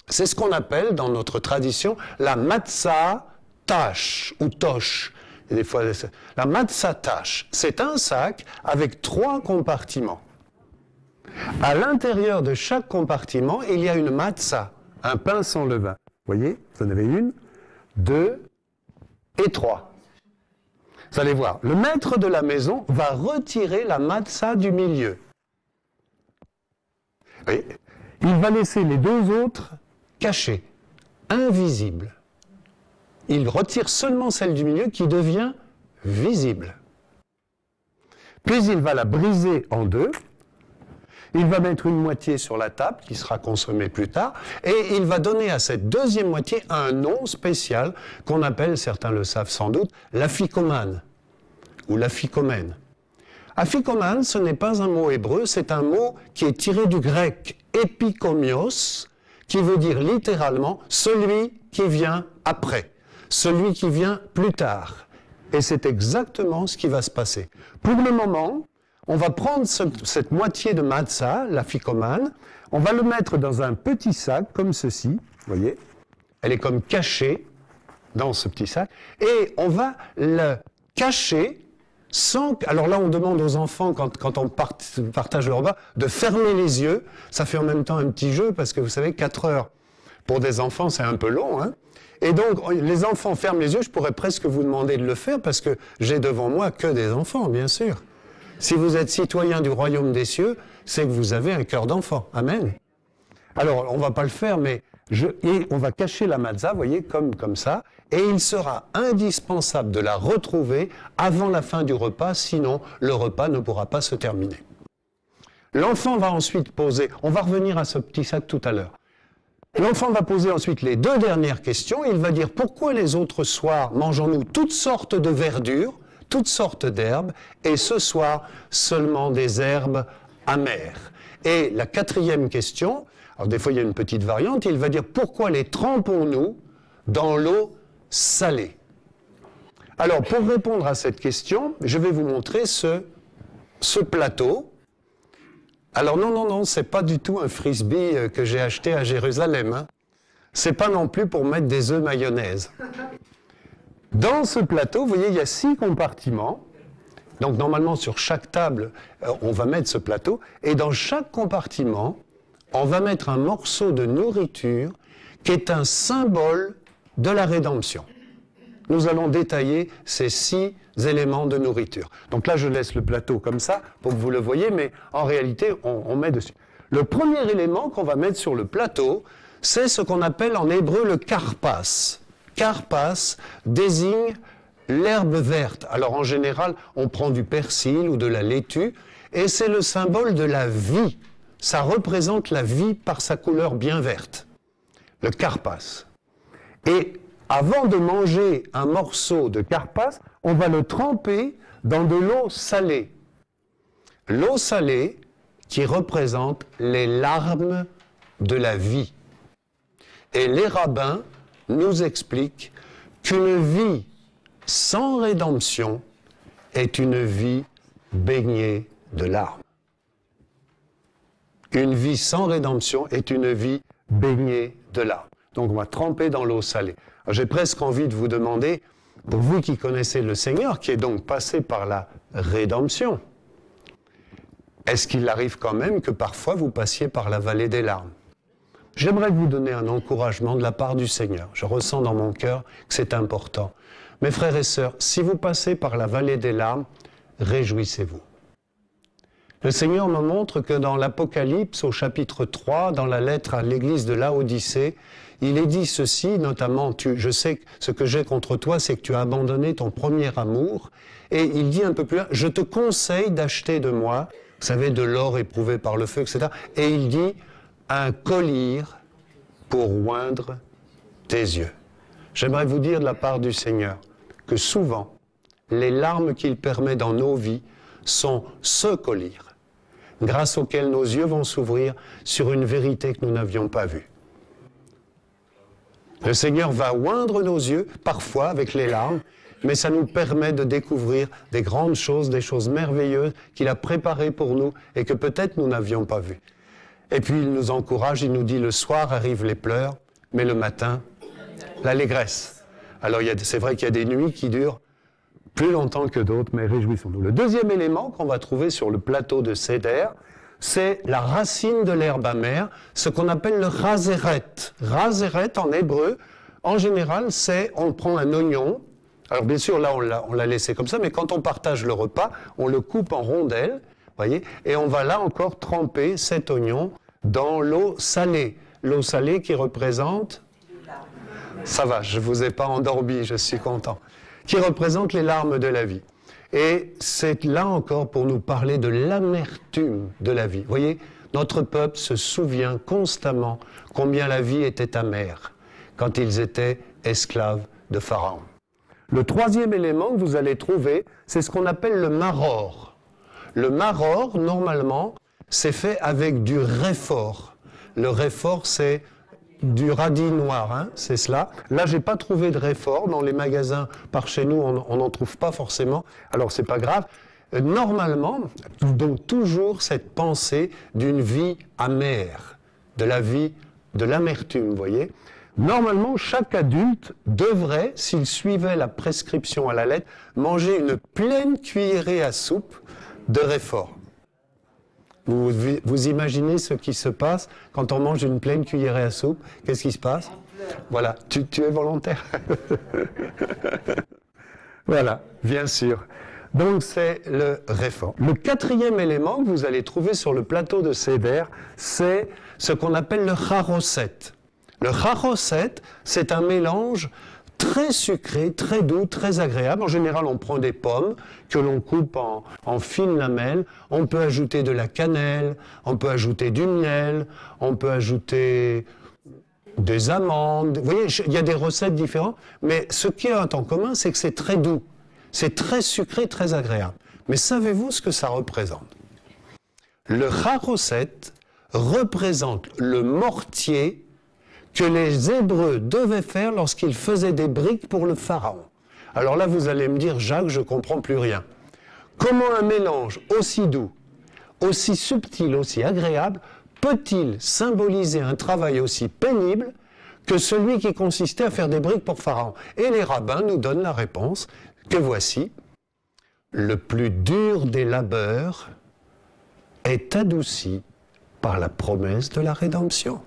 C'est ce qu'on appelle dans notre tradition la matzah tash ou tosh. Et des fois, la matzah tash, c'est un sac avec 3 compartiments. À l'intérieur de chaque compartiment, il y a une matzah, un pain sans levain. Vous voyez, vous en avez 1, 2 et 3. Vous allez voir, le maître de la maison va retirer la matzah du milieu. Oui. Il va laisser les 2 autres cachées, invisibles. Il retire seulement celle du milieu qui devient visible. Puis il va la briser en 2. Il va mettre une moitié sur la table, qui sera consommée plus tard, et il va donner à cette deuxième moitié un nom spécial qu'on appelle, certains le savent sans doute, l'aphikomane, ou l'aphikomène. Aphikomane, ce n'est pas un mot hébreu, c'est un mot qui est tiré du grec epikomios, qui veut dire littéralement « celui qui vient après », celui qui vient plus tard. Et c'est exactement ce qui va se passer. Pour le moment, on va prendre cette moitié de matzah, l'aphikomane, on va le mettre dans un petit sac comme ceci, vous voyez, elle est comme cachée dans ce petit sac, et on va le cacher sans... Alors là, on demande aux enfants, quand on partage le repas, de fermer les yeux. Ça fait en même temps un petit jeu, parce que vous savez, 4 heures pour des enfants, c'est un peu long, hein. Et donc, les enfants ferment les yeux, je pourrais presque vous demander de le faire, parce que j'ai devant moi que des enfants, bien sûr. Si vous êtes citoyen du royaume des cieux, c'est que vous avez un cœur d'enfant. Amen. Alors, on ne va pas le faire, mais et on va cacher la matzah, vous voyez, comme ça, et il sera indispensable de la retrouver avant la fin du repas, sinon le repas ne pourra pas se terminer. L'enfant va ensuite poser, on va revenir à ce petit sac tout à l'heure, l'enfant va poser ensuite les 2 dernières questions, il va dire pourquoi les autres soirs mangeons-nous toutes sortes de verdures, toutes sortes d'herbes, et ce soir, seulement des herbes amères. Et la 4e question, alors des fois il y a une petite variante, il va dire pourquoi les trempons-nous dans l'eau salée? Alors pour répondre à cette question, je vais vous montrer ce plateau. Alors non, c'est pas du tout un frisbee que j'ai acheté à Jérusalem, hein. C'est pas non plus pour mettre des œufs mayonnaise. Dans ce plateau, vous voyez, il y a 6 compartiments. Donc normalement, sur chaque table, on va mettre ce plateau. Et dans chaque compartiment, on va mettre un morceau de nourriture qui est un symbole de la rédemption. Nous allons détailler ces 6 éléments de nourriture. Donc là, je laisse le plateau comme ça pour que vous le voyez, mais en réalité, on met dessus. Le premier élément qu'on va mettre sur le plateau, c'est ce qu'on appelle en hébreu le karpas. Karpas désigne l'herbe verte. Alors en général, on prend du persil ou de la laitue, et c'est le symbole de la vie. Ça représente la vie par sa couleur bien verte. Le karpas. Et avant de manger un morceau de karpas, on va le tremper dans de l'eau salée. L'eau salée qui représente les larmes de la vie. Et les rabbins nous expliquent qu'une vie sans rédemption est une vie baignée de larmes. Une vie sans rédemption est une vie baignée de larmes. Donc on va tremper dans l'eau salée. J'ai presque envie de vous demander, pour vous qui connaissez le Seigneur, qui est donc passé par la rédemption, est-ce qu'il arrive quand même que parfois vous passiez par la vallée des larmes? J'aimerais vous donner un encouragement de la part du Seigneur. Je ressens dans mon cœur que c'est important. Mes frères et sœurs, si vous passez par la vallée des larmes, réjouissez-vous. Le Seigneur me montre que dans l'Apocalypse, au chapitre 3, dans la lettre à l'église de Laodicée, il est dit ceci, notamment, je sais que ce que j'ai contre toi, c'est que tu as abandonné ton premier amour. Et il dit un peu plus loin, je te conseille d'acheter de moi, vous savez, de l'or éprouvé par le feu, etc. Et il dit, un collier pour oindre tes yeux. J'aimerais vous dire de la part du Seigneur que souvent, les larmes qu'il permet dans nos vies sont ce collier, grâce auquel nos yeux vont s'ouvrir sur une vérité que nous n'avions pas vue. Le Seigneur va oindre nos yeux, parfois avec les larmes, mais ça nous permet de découvrir des grandes choses, des choses merveilleuses qu'il a préparées pour nous et que peut-être nous n'avions pas vues. Et puis il nous encourage, il nous dit le soir arrivent les pleurs, mais le matin, l'allégresse. Alors c'est vrai qu'il y a des nuits qui durent plus longtemps que d'autres, mais réjouissons-nous. Le deuxième élément qu'on va trouver sur le plateau de Céder, c'est la racine de l'herbe amère, ce qu'on appelle le raseret. Raseret en hébreu, en général, c'est on prend un oignon. Alors bien sûr, là, on l'a laissé comme ça, mais quand on partage le repas, on le coupe en rondelles, voyez, et on va là encore tremper cet oignon dans l'eau salée. L'eau salée qui représente... Ça va, je ne vous ai pas endormi, je suis content. Qui représente les larmes de la vie. Et c'est là encore pour nous parler de l'amertume de la vie. Vous voyez, notre peuple se souvient constamment combien la vie était amère quand ils étaient esclaves de Pharaon. Le troisième élément que vous allez trouver, c'est ce qu'on appelle le maror. Le maror, normalement, c'est fait avec du réfort. Le réfort, c'est du radis noir, hein, c'est cela. Là, j'ai pas trouvé de réfort dans les magasins. Par chez nous, on n'en trouve pas forcément. Alors, c'est pas grave. Normalement, donc toujours cette pensée d'une vie amère, de la vie de l'amertume, vous voyez. Normalement, chaque adulte devrait, s'il suivait la prescription à la lettre, manger une pleine cuillerée à soupe de réfort. Vous imaginez ce qui se passe quand on mange une pleine cuillerée à soupe? Qu'est-ce qui se passe? Voilà, tu es volontaire. Voilà, bien sûr. Donc c'est le réfort. Le quatrième élément que vous allez trouver sur le plateau de Céder, c'est ce qu'on appelle le charoset. Le charoset, c'est un mélange très sucré, très doux, très agréable. En général, on prend des pommes que l'on coupe en fines lamelles. On peut ajouter de la cannelle, on peut ajouter du miel, on peut ajouter des amandes. Vous voyez, il y a des recettes différentes, mais ce qui est en commun, c'est que c'est très doux. C'est très sucré, très agréable. Mais savez-vous ce que ça représente? Le charoset représente le mortier que les Hébreux devaient faire lorsqu'ils faisaient des briques pour le Pharaon. Alors là, vous allez me dire, Jacques, je ne comprends plus rien. Comment un mélange aussi doux, aussi subtil, aussi agréable, peut-il symboliser un travail aussi pénible que celui qui consistait à faire des briques pour Pharaon? Et les rabbins nous donnent la réponse que voici. Le plus dur des labeurs est adouci par la promesse de la rédemption.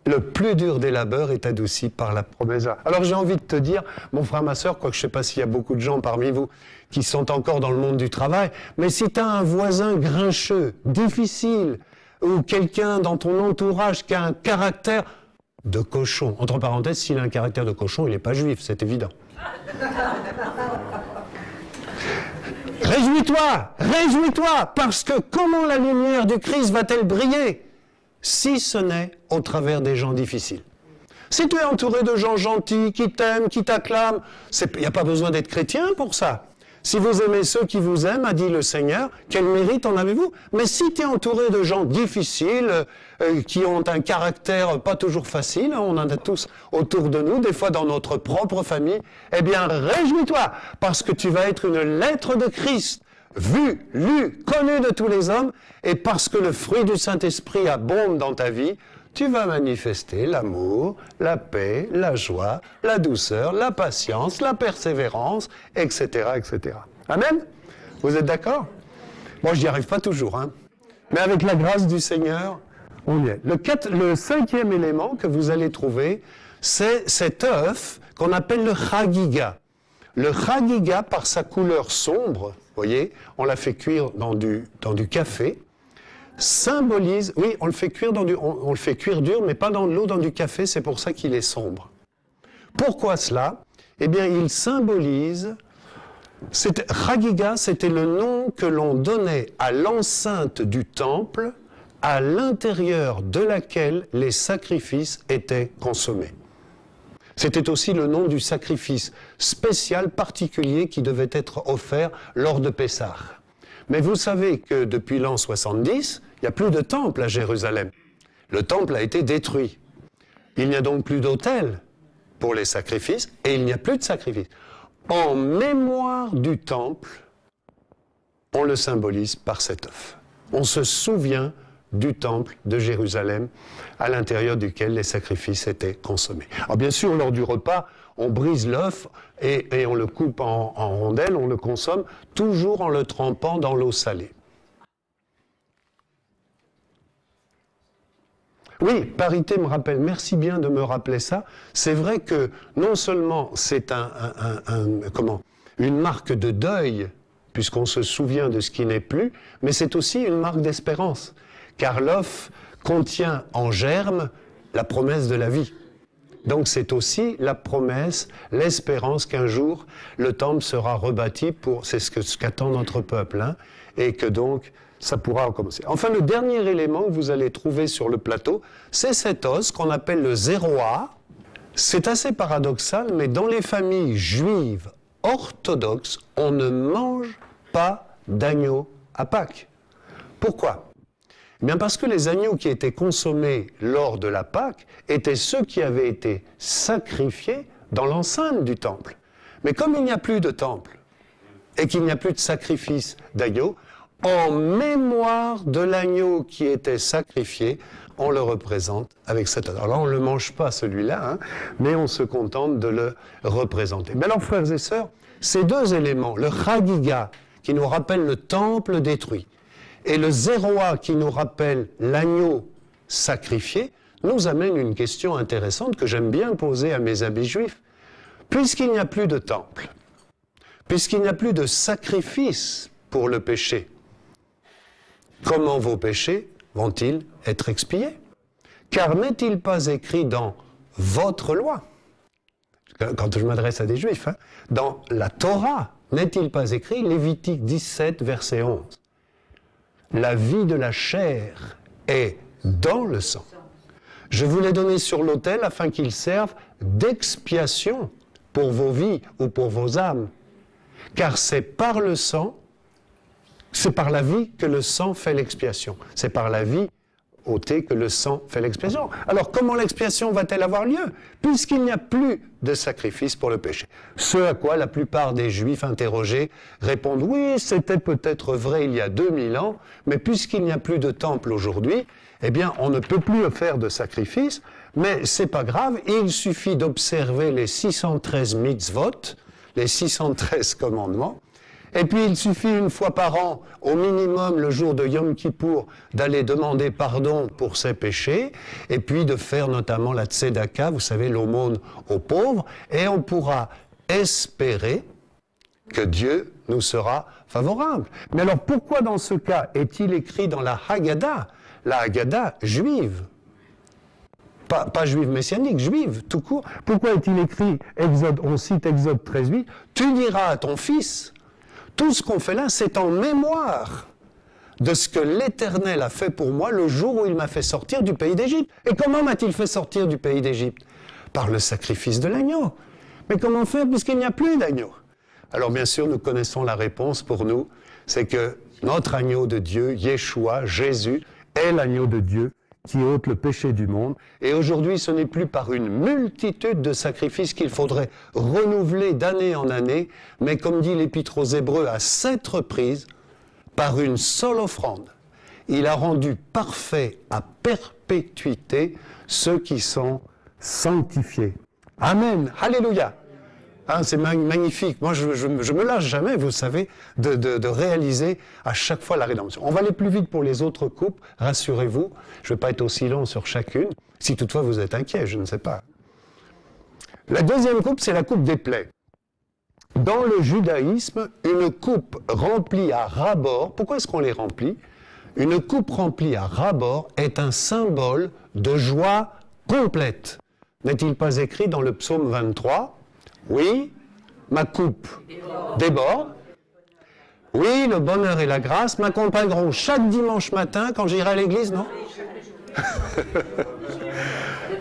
Le plus dur des labeurs est adouci par la promesse. Alors j'ai envie de te dire, mon frère, ma soeur, quoique je ne sais pas s'il y a beaucoup de gens parmi vous qui sont encore dans le monde du travail, mais si tu as un voisin grincheux, difficile, ou quelqu'un dans ton entourage qui a un caractère de cochon, entre parenthèses, s'il a un caractère de cochon, il n'est pas juif, c'est évident. Réjouis-toi, réjouis-toi, parce que comment la lumière du Christ va-t-elle briller si ce n'est au travers des gens difficiles? Si tu es entouré de gens gentils, qui t'aiment, qui t'acclament, il n'y a pas besoin d'être chrétien pour ça. Si vous aimez ceux qui vous aiment, a dit le Seigneur, quel mérite en avez-vous? Mais si tu es entouré de gens difficiles, qui ont un caractère pas toujours facile, on en a tous autour de nous, des fois dans notre propre famille, eh bien réjouis-toi, parce que tu vas être une lettre de Christ vu, lu, connu de tous les hommes, et parce que le fruit du Saint-Esprit abonde dans ta vie, tu vas manifester l'amour, la paix, la joie, la douceur, la patience, la persévérance, etc., etc. Amen? Vous êtes d'accord? Bon, je n'y arrive pas toujours, hein. Mais avec la grâce du Seigneur, on y est. Le cinquième élément que vous allez trouver, c'est cet œuf qu'on appelle le chagiga. Le chagiga, par sa couleur sombre, vous voyez, on l'a fait cuire dans du café, symbolise, oui, on le fait cuire on le fait cuire dur, mais pas dans de l'eau, dans du café, c'est pour ça qu'il est sombre. Pourquoi cela? Eh bien, il symbolise, chagiga, c'était le nom que l'on donnait à l'enceinte du temple, à l'intérieur de laquelle les sacrifices étaient consommés. C'était aussi le nom du sacrifice spécial, particulier, qui devait être offert lors de Pessah. Mais vous savez que depuis l'an 70, il n'y a plus de temple à Jérusalem. Le temple a été détruit. Il n'y a donc plus d'autel pour les sacrifices et il n'y a plus de sacrifices. En mémoire du temple, on le symbolise par cet œuf. On se souvient du temple de Jérusalem, à l'intérieur duquel les sacrifices étaient consommés. Alors bien sûr, lors du repas, on brise l'œuf et on le coupe en rondelles, on le consomme, toujours en le trempant dans l'eau salée. Oui, Parité me rappelle, merci bien de me rappeler ça. C'est vrai que non seulement c'est une marque de deuil, puisqu'on se souvient de ce qui n'est plus, mais c'est aussi une marque d'espérance. Car l'œuf contient en germe la promesse de la vie. Donc c'est aussi la promesse, l'espérance qu'un jour le temple sera rebâti c'est ce qu'attend notre peuple, hein, et que donc ça pourra recommencer. Enfin, le dernier élément que vous allez trouver sur le plateau, c'est cet os qu'on appelle le zéroa. C'est assez paradoxal, mais dans les familles juives orthodoxes, on ne mange pas d'agneau à Pâques. Pourquoi ? Bien parce que les agneaux qui étaient consommés lors de la Pâque étaient ceux qui avaient été sacrifiés dans l'enceinte du temple. Mais comme il n'y a plus de temple et qu'il n'y a plus de sacrifice d'agneau, en mémoire de l'agneau qui était sacrifié, on le représente avec cet os. Alors là, on ne le mange pas celui-là, hein, mais on se contente de le représenter. Mais alors, frères et sœurs, ces deux éléments, le chagiga qui nous rappelle le temple détruit, et le zéroa qui nous rappelle l'agneau sacrifié, nous amène une question intéressante que j'aime bien poser à mes amis juifs. Puisqu'il n'y a plus de temple, puisqu'il n'y a plus de sacrifice pour le péché, comment vos péchés vont-ils être expiés? Car n'est-il pas écrit dans votre loi, quand je m'adresse à des juifs, hein, dans la Torah, n'est-il pas écrit, Lévitique 17, verset 11, la vie de la chair est dans le sang. Je vous l'ai donné sur l'autel afin qu'il serve d'expiation pour vos vies ou pour vos âmes. Car c'est par le sang, c'est par la vie que le sang fait l'expiation. C'est par la vie ôtée que le sang fait l'expiation. Alors comment l'expiation va-t-elle avoir lieu? Puisqu'il n'y a plus de sacrifice pour le péché. Ce à quoi la plupart des Juifs interrogés répondent « Oui, c'était peut-être vrai il y a 2000 ans, mais puisqu'il n'y a plus de temple aujourd'hui, eh bien on ne peut plus faire de sacrifice, mais c'est pas grave, il suffit d'observer les 613 mitzvot, les 613 commandements, et puis il suffit une fois par an, au minimum le jour de Yom Kippour, d'aller demander pardon pour ses péchés, et puis de faire notamment la tzedaka, vous savez, l'aumône aux pauvres, et on pourra espérer que Dieu nous sera favorable. Mais alors pourquoi dans ce cas est-il écrit dans la Haggadah juive? Pas juive messianique, juive, tout court. Pourquoi est-il écrit, on cite Exode 13:8, tu diras à ton fils, tout ce qu'on fait là, c'est en mémoire de ce que l'Éternel a fait pour moi le jour où il m'a fait sortir du pays d'Égypte. Et comment m'a-t-il fait sortir du pays d'Égypte? Par le sacrifice de l'agneau. Mais comment faire puisqu'il n'y a plus d'agneau? Alors bien sûr, nous connaissons la réponse pour nous, c'est que notre agneau de Dieu, Yeshua, Jésus, est l'agneau de Dieu qui ôte le péché du monde. Et aujourd'hui, ce n'est plus par une multitude de sacrifices qu'il faudrait renouveler d'année en année, mais comme dit l'Épître aux Hébreux à 7 reprises, par une seule offrande, il a rendu parfait à perpétuité ceux qui sont sanctifiés. Amen. Alléluia. Hein, c'est magnifique. Moi, je me lâche jamais, vous savez, de réaliser à chaque fois la rédemption. On va aller plus vite pour les autres coupes, rassurez-vous. Je ne vais pas être aussi long sur chacune, si toutefois vous êtes inquiet, je ne sais pas. La deuxième coupe, c'est la coupe des plaies. Dans le judaïsme, une coupe remplie à ras-bord, pourquoi est-ce qu'on les remplit? Une coupe remplie à ras-bord est un symbole de joie complète. N'est-il pas écrit dans le psaume 23? Oui, ma coupe déborde. Oui, le bonheur et la grâce m'accompagneront chaque dimanche matin quand j'irai à l'église, non?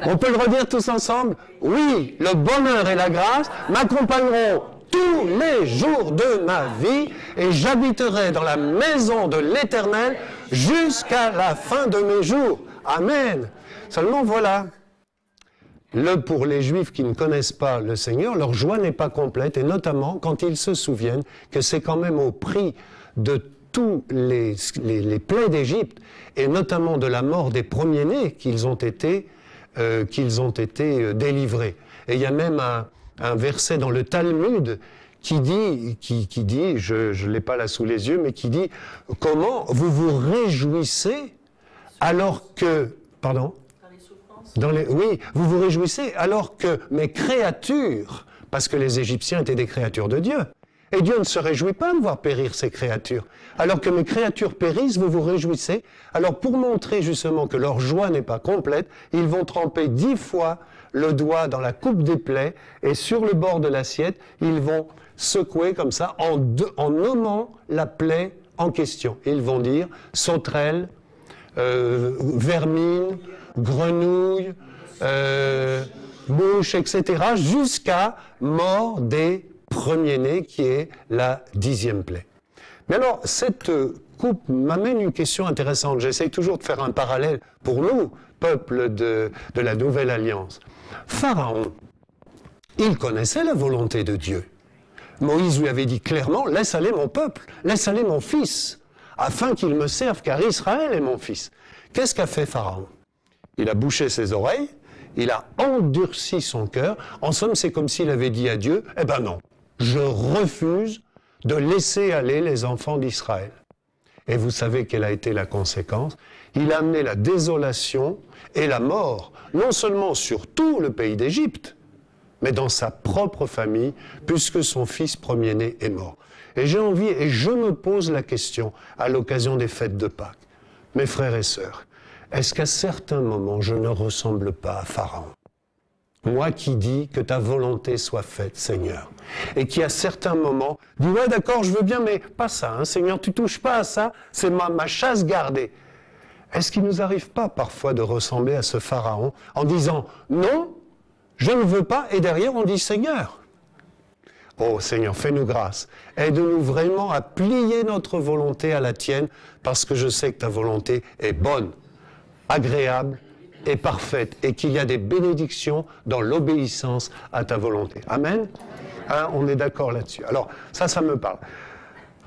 On peut le redire tous ensemble? Oui, le bonheur et la grâce m'accompagneront tous les jours de ma vie et j'habiterai dans la maison de l'Éternel jusqu'à la fin de mes jours. Amen. Seulement voilà, pour les Juifs qui ne connaissent pas le Seigneur, leur joie n'est pas complète, et notamment quand ils se souviennent que c'est quand même au prix de tous les plaies d'Égypte, et notamment de la mort des premiers-nés qu'ils ont été délivrés. Et il y a même un verset dans le Talmud qui dit, je ne l'ai pas là sous les yeux, mais qui dit « Comment vous vous réjouissez alors que... » Pardon ? Oui, vous vous réjouissez alors que mes créatures, parce que les Égyptiens étaient des créatures de Dieu, et Dieu ne se réjouit pas de voir périr ses créatures. Alors que mes créatures périssent, vous vous réjouissez. Alors pour montrer justement que leur joie n'est pas complète, ils vont tremper 10 fois le doigt dans la coupe des plaies, et sur le bord de l'assiette, ils vont secouer comme ça, en nommant la plaie en question. Ils vont dire sauterelle, vermine, grenouille, mouche, etc., jusqu'à mort des premiers-nés, qui est la 10e plaie. Mais alors, cette coupe m'amène une question intéressante. J'essaie toujours de faire un parallèle pour nous, peuple de la Nouvelle Alliance. Pharaon, il connaissait la volonté de Dieu. Moïse lui avait dit clairement, laisse aller mon peuple, laisse aller mon fils, afin qu'il me serve, car Israël est mon fils. Qu'est-ce qu'a fait Pharaon? Il a bouché ses oreilles, il a endurci son cœur. En somme, c'est comme s'il avait dit à Dieu, eh ben non, je refuse de laisser aller les enfants d'Israël. Et vous savez quelle a été la conséquence? Il a amené la désolation et la mort, non seulement sur tout le pays d'Égypte, mais dans sa propre famille, puisque son fils premier-né est mort. Et j'ai envie, et je me pose la question, à l'occasion des fêtes de Pâques, mes frères et sœurs, est-ce qu'à certains moments, je ne ressemble pas à Pharaon? Moi qui dis que ta volonté soit faite, Seigneur, et qui à certains moments dit, ouais d'accord, je veux bien, mais pas ça, hein, Seigneur, tu touches pas à ça, c'est ma chasse gardée. Est-ce qu'il nous arrive pas parfois de ressembler à ce Pharaon en disant, non, je ne veux pas, et derrière on dit, Seigneur, oh Seigneur, fais-nous grâce, aide-nous vraiment à plier notre volonté à la tienne, parce que je sais que ta volonté est bonne, agréable et parfaite, et qu'il y a des bénédictions dans l'obéissance à ta volonté. Amen. Hein, on est d'accord là-dessus. Alors, ça me parle.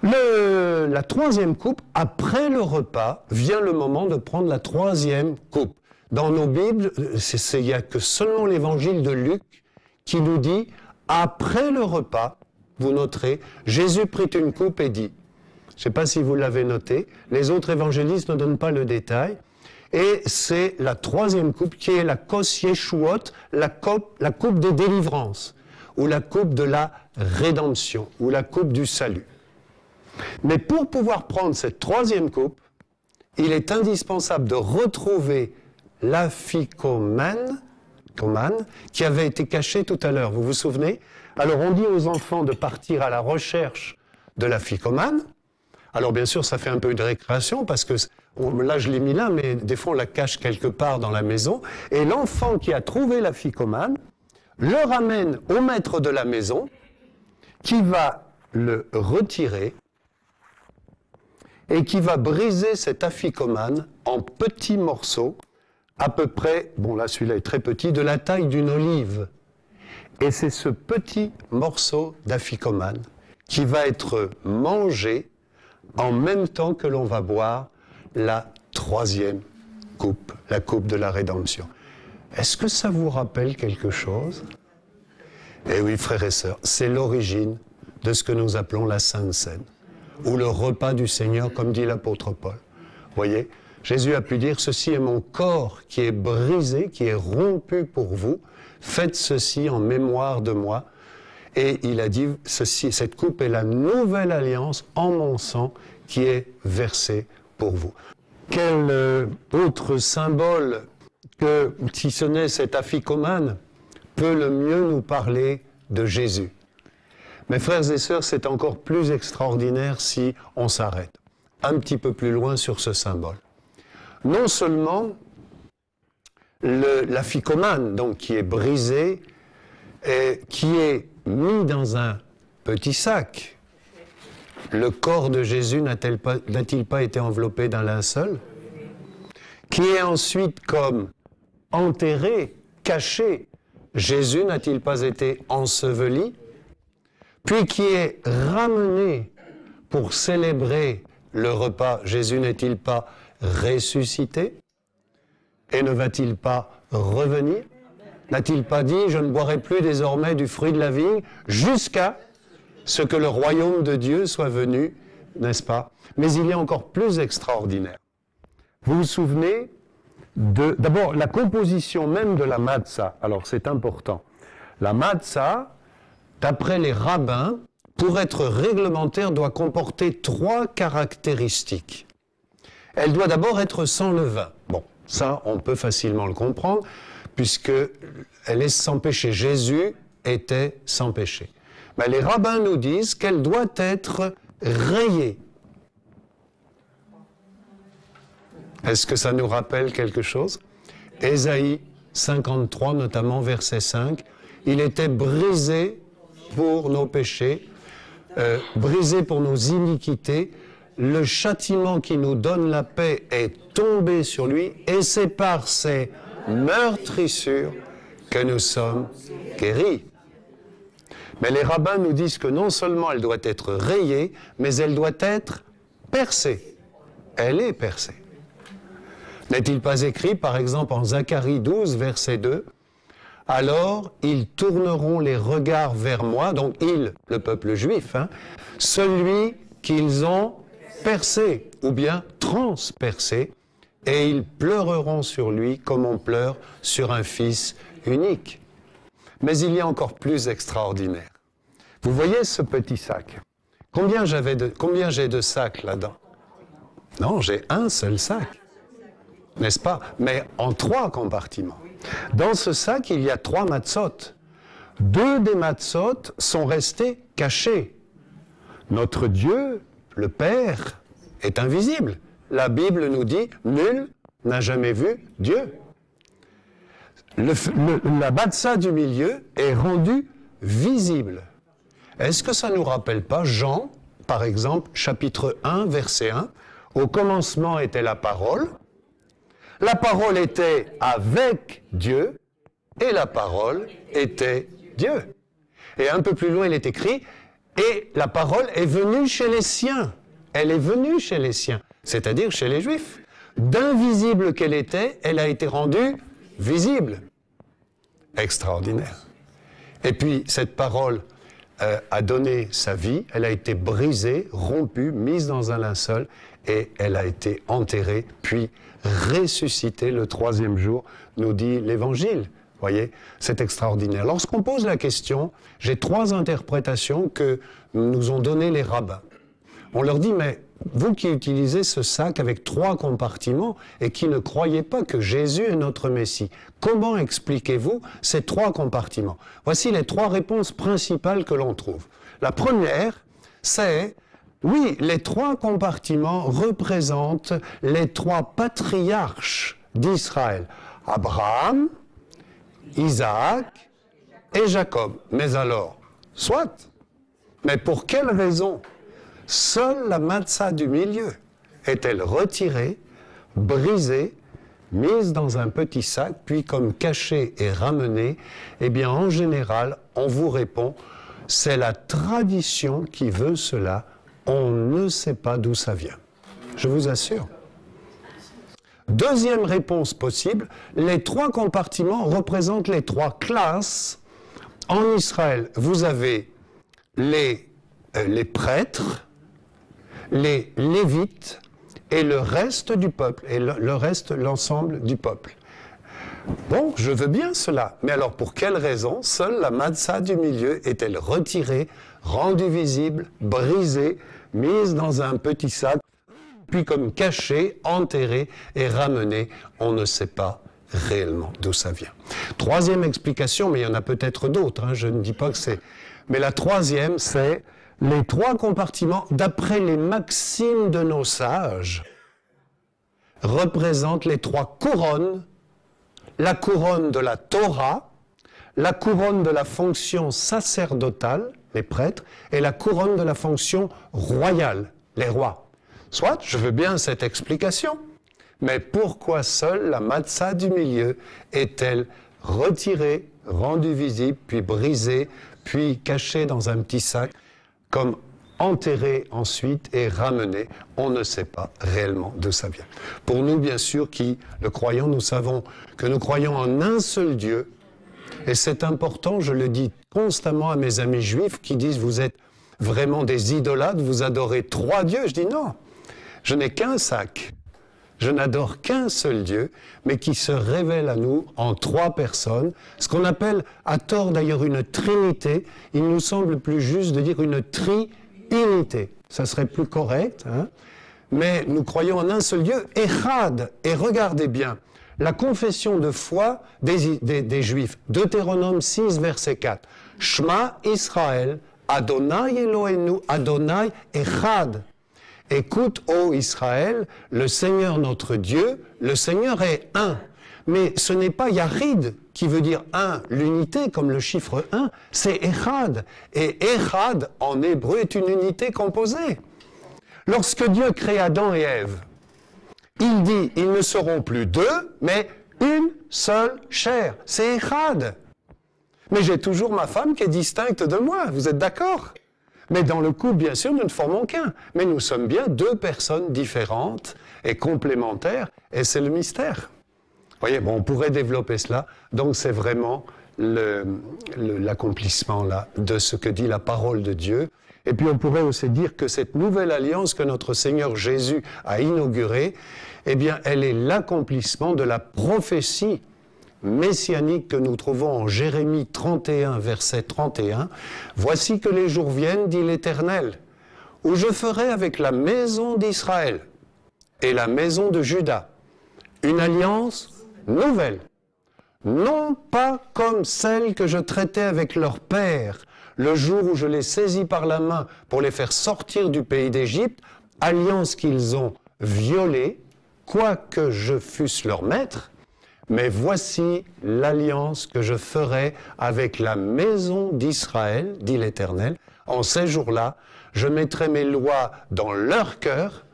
La troisième coupe, après le repas, vient le moment de prendre la troisième coupe. Dans nos Bibles, il n'y a que seulement l'évangile de Luc qui nous dit, après le repas, vous noterez, Jésus prit une coupe et dit, je ne sais pas si vous l'avez noté, les autres évangélistes ne donnent pas le détail, et c'est la troisième coupe qui est la Kos Yeshuot, la coupe des délivrances, ou la coupe de la rédemption, ou la coupe du salut. Mais pour pouvoir prendre cette troisième coupe, il est indispensable de retrouver l'aphycomane, qui avait été cachée tout à l'heure, vous vous souvenez? Alors on dit aux enfants de partir à la recherche de l'aphycomane. Alors bien sûr, ça fait un peu de récréation, parce que là je l'ai mis là, mais des fois on la cache quelque part dans la maison. Et l'enfant qui a trouvé l'aphycomane le ramène au maître de la maison, qui va le retirer et qui va briser cet aphycomane en petits morceaux, à peu près, bon là celui-là est très petit, de la taille d'une olive. Et c'est ce petit morceau d'aphycomane qui va être mangé en même temps que l'on va boire la troisième coupe, la coupe de la rédemption. Est-ce que ça vous rappelle quelque chose? Eh oui, frères et sœurs, c'est l'origine de ce que nous appelons la Sainte Seine, ou le repas du Seigneur, comme dit l'apôtre Paul. Voyez, Jésus a pu dire, ceci est mon corps qui est brisé, qui est rompu pour vous, faites ceci en mémoire de moi. Et il a dit, cette coupe est la nouvelle alliance en mon sang qui est versée pour vous. Quel autre symbole que, si ce n'est cet affichomane, peut le mieux nous parler de Jésus? Mes frères et sœurs, c'est encore plus extraordinaire si on s'arrête un petit peu plus loin sur ce symbole. Non seulement l'affichomane, donc qui est brisé, et qui est mis dans un petit sac. Le corps de Jésus n'a-t-il pas été enveloppé d'un linceul? Qui est ensuite comme enterré, caché. Jésus n'a-t-il pas été enseveli? Puis qui est ramené pour célébrer le repas. Jésus n'est-il pas ressuscité? Et ne va-t-il pas revenir? N'a-t-il pas dit, je ne boirai plus désormais du fruit de la vigne jusqu'à ce que le royaume de Dieu soit venu, n'est-ce pas? Mais il est encore plus extraordinaire. Vous vous souvenez d'abord la composition même de la matzah. Alors c'est important. La matzah, d'après les rabbins, pour être réglementaire, doit comporter 3 caractéristiques. Elle doit d'abord être sans levain. Bon, ça, on peut facilement le comprendre, puisqu'elle est sans péché. Jésus était sans péché. Mais les rabbins nous disent qu'elle doit être rayée. Est-ce que ça nous rappelle quelque chose? Ésaïe 53, notamment verset 5, il était brisé pour nos péchés, brisé pour nos iniquités, le châtiment qui nous donne la paix est tombé sur lui, et c'est par ses meurtrissures que nous sommes guéris. Mais les rabbins nous disent que non seulement elle doit être rayée, mais elle doit être percée. Elle est percée. N'est-il pas écrit, par exemple, en Zacharie 12, verset 2, « Alors ils tourneront les regards vers moi », donc ils, le peuple juif, celui qu'ils ont percé, ou bien transpercé, et ils pleureront sur lui comme on pleure sur un fils unique. Mais il y a encore plus extraordinaire. Vous voyez ce petit sac? Combien j'ai de sacs là-dedans? Non, j'ai un seul sac. N'est-ce pas? Mais en 3 compartiments. Dans ce sac, il y a 3 matzot. 2 des matzot sont restés cachés. Notre Dieu, le Père, est invisible. La Bible nous dit, nul n'a jamais vu Dieu. La matzah du milieu est rendue visible. Est-ce que ça ne nous rappelle pas Jean, par exemple, chapitre 1, verset 1, « Au commencement était la parole était avec Dieu, et la parole était Dieu. » Et un peu plus loin, il est écrit, « Et la parole est venue chez les siens. » Elle est venue chez les siens, c'est-à-dire chez les Juifs. D'invisible qu'elle était, elle a été rendue visible. Extraordinaire. Et puis, cette parole a donné sa vie, elle a été brisée, rompue, mise dans un linceul, et elle a été enterrée, puis ressuscitée le 3e jour, nous dit l'Évangile. Voyez, c'est extraordinaire. Lorsqu'on pose la question, j'ai 3 interprétations que nous ont données les rabbins. On leur dit, mais vous qui utilisez ce sac avec 3 compartiments et qui ne croyez pas que Jésus est notre Messie, comment expliquez-vous ces 3 compartiments? Voici les 3 réponses principales que l'on trouve. La première, c'est, oui, les 3 compartiments représentent les 3 patriarches d'Israël. Abraham, Isaac et Jacob. Mais alors, soit, mais pour quelle raison? Seule la matzah du milieu est-elle retirée, brisée, mise dans un petit sac, puis comme cachée et ramenée? Eh bien, en général, on vous répond, c'est la tradition qui veut cela on ne sait pas d'où ça vient. Je vous assure. Deuxième réponse possible, les 3 compartiments représentent les 3 classes. En Israël, vous avez les prêtres, les lévites et le reste du peuple, et le reste, l'ensemble du peuple. Bon, je veux bien cela, mais alors pour quelle raison seule la matzah du milieu est-elle retirée, rendue visible, brisée, mise dans un petit sac, puis comme cachée, enterrée et ramenée? On ne sait pas réellement d'où ça vient. Troisième explication, mais il y en a peut-être d'autres, hein, je ne dis pas que c'est... Mais la troisième, c'est les 3 compartiments, d'après les maximes de nos sages, représentent les 3 couronnes, la couronne de la Torah, la couronne de la fonction sacerdotale, les prêtres, et la couronne de la fonction royale, les rois. Soit, je veux bien cette explication, mais pourquoi seule la matzah du milieu est-elle retirée, rendue visible, puis brisée, puis cachée dans un petit sac, comme enterrée ensuite et ramenée? On ne sait pas réellement d'où ça vient. Pour nous, bien sûr, qui le croyons, nous savons que nous croyons en un seul Dieu, et c'est important, je le dis constamment à mes amis juifs qui disent « vous êtes vraiment des idolâtres, vous adorez 3 dieux ». Je dis « non, je n'ai qu'un sac, je n'adore qu'un seul Dieu, mais qui se révèle à nous en 3 personnes, ce qu'on appelle à tort d'ailleurs une trinité. Il nous semble plus juste de dire une tri-unité, ça serait plus correct, hein? Mais nous croyons en un seul Dieu, Echad, et regardez bien, la confession de foi des Juifs, Deutéronome 6, verset 4, Shema Israël, Adonai Eloheinu, Adonai Echad. Écoute, ô Israël, le Seigneur notre Dieu, le Seigneur est un. Mais ce n'est pas Yarid qui veut dire un, l'unité comme le chiffre 1, c'est Echad. Et Echad en hébreu est une unité composée. Lorsque Dieu crée Adam et Ève, il dit, ils ne seront plus 2, mais une seule chair. C'est Echad. Mais j'ai toujours ma femme qui est distincte de moi, vous êtes d'accord? Mais dans le couple, bien sûr, nous ne formons qu'un. Mais nous sommes bien 2 personnes différentes et complémentaires, et c'est le mystère. Vous voyez, bon, on pourrait développer cela. Donc c'est vraiment l'accomplissement là de ce que dit la parole de Dieu. Et puis on pourrait aussi dire que cette nouvelle alliance que notre Seigneur Jésus a inaugurée, eh bien, elle est l'accomplissement de la prophétie messianique que nous trouvons en Jérémie 31, verset 31. « Voici que les jours viennent, dit l'Éternel, où je ferai avec la maison d'Israël et la maison de Juda une alliance nouvelle, non pas comme celle que je traitais avec leur père le jour où je les saisis par la main pour les faire sortir du pays d'Égypte, alliance qu'ils ont violée, quoique je fusse leur maître, mais voici l'alliance que je ferai avec la maison d'Israël, dit l'Éternel. En ces jours-là, je mettrai mes lois dans leur cœur,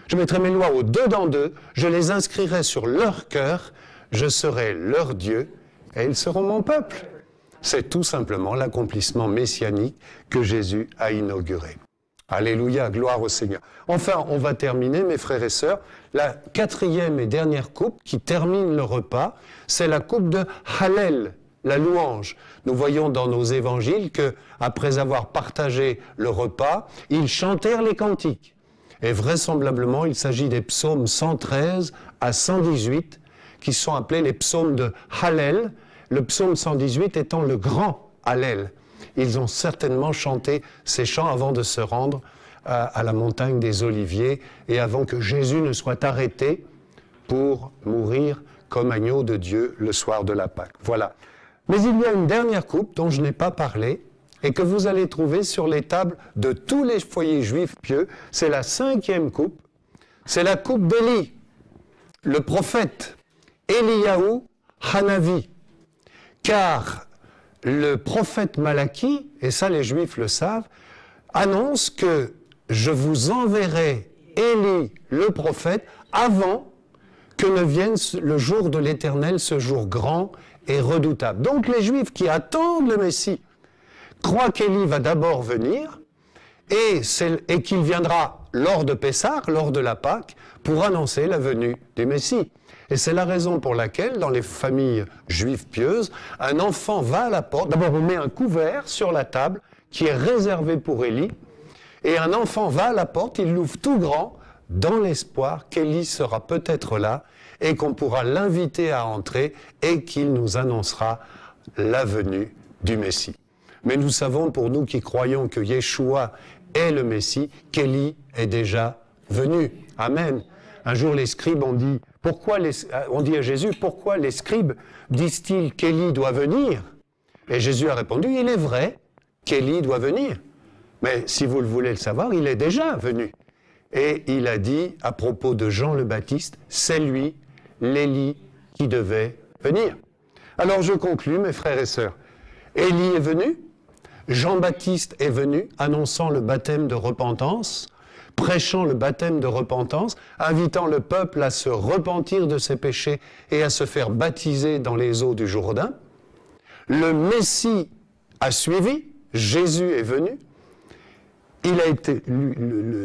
je mettrai mes lois au-dedans d'eux, je les inscrirai sur leur cœur, je serai leur Dieu et ils seront mon peuple. C'est tout simplement l'accomplissement messianique que Jésus a inauguré. Alléluia, gloire au Seigneur. Enfin, on va terminer, mes frères et sœurs, la 4e et dernière coupe qui termine le repas, c'est la coupe de Hallel, la louange. Nous voyons dans nos évangiles que, après avoir partagé le repas, ils chantèrent les cantiques. Et vraisemblablement, il s'agit des psaumes 113 à 118, qui sont appelés les psaumes de Hallel, le psaume 118 étant le grand Hallel. Ils ont certainement chanté ces chants avant de se rendre à la montagne des Oliviers et avant que Jésus ne soit arrêté pour mourir comme agneau de Dieu le soir de la Pâque. Voilà. Mais il y a une dernière coupe dont je n'ai pas parlé et que vous allez trouver sur les tables de tous les foyers juifs pieux. C'est la 5e coupe. C'est la coupe d'Élie, le prophète, Eliyahu Hanavi. Car le prophète Malachie, et ça les Juifs le savent, annonce que je vous enverrai Élie, le prophète, avant que ne vienne le jour de l'Éternel, ce jour grand et redoutable. Donc les Juifs qui attendent le Messie croient qu'Élie va d'abord venir, et qu'il viendra lors de Pessah, lors de la Pâque, pour annoncer la venue du Messie. Et c'est la raison pour laquelle, dans les familles juives pieuses, un enfant va à la porte. D'abord, on met un couvert sur la table qui est réservé pour Élie. Et un enfant va à la porte, il l'ouvre tout grand, dans l'espoir qu'Élie sera peut-être là et qu'on pourra l'inviter à entrer et qu'il nous annoncera la venue du Messie. Mais nous savons, pour nous qui croyons que Yeshua est le Messie, qu'Élie est déjà venu. Amen. Un jour, les scribes ont dit, on dit à Jésus, pourquoi les scribes disent-ils qu'Élie doit venir? Et Jésus a répondu, il est vrai qu'Élie doit venir. Mais si vous le voulez le savoir, il est déjà venu. Et il a dit, à propos de Jean le Baptiste, c'est lui, l'Élie, qui devait venir. Alors je conclus, mes frères et sœurs. Élie est venu, Jean-Baptiste est venu, annonçant le baptême de repentance, prêchant le baptême de repentance, invitant le peuple à se repentir de ses péchés et à se faire baptiser dans les eaux du Jourdain. Le Messie a suivi, Jésus est venu,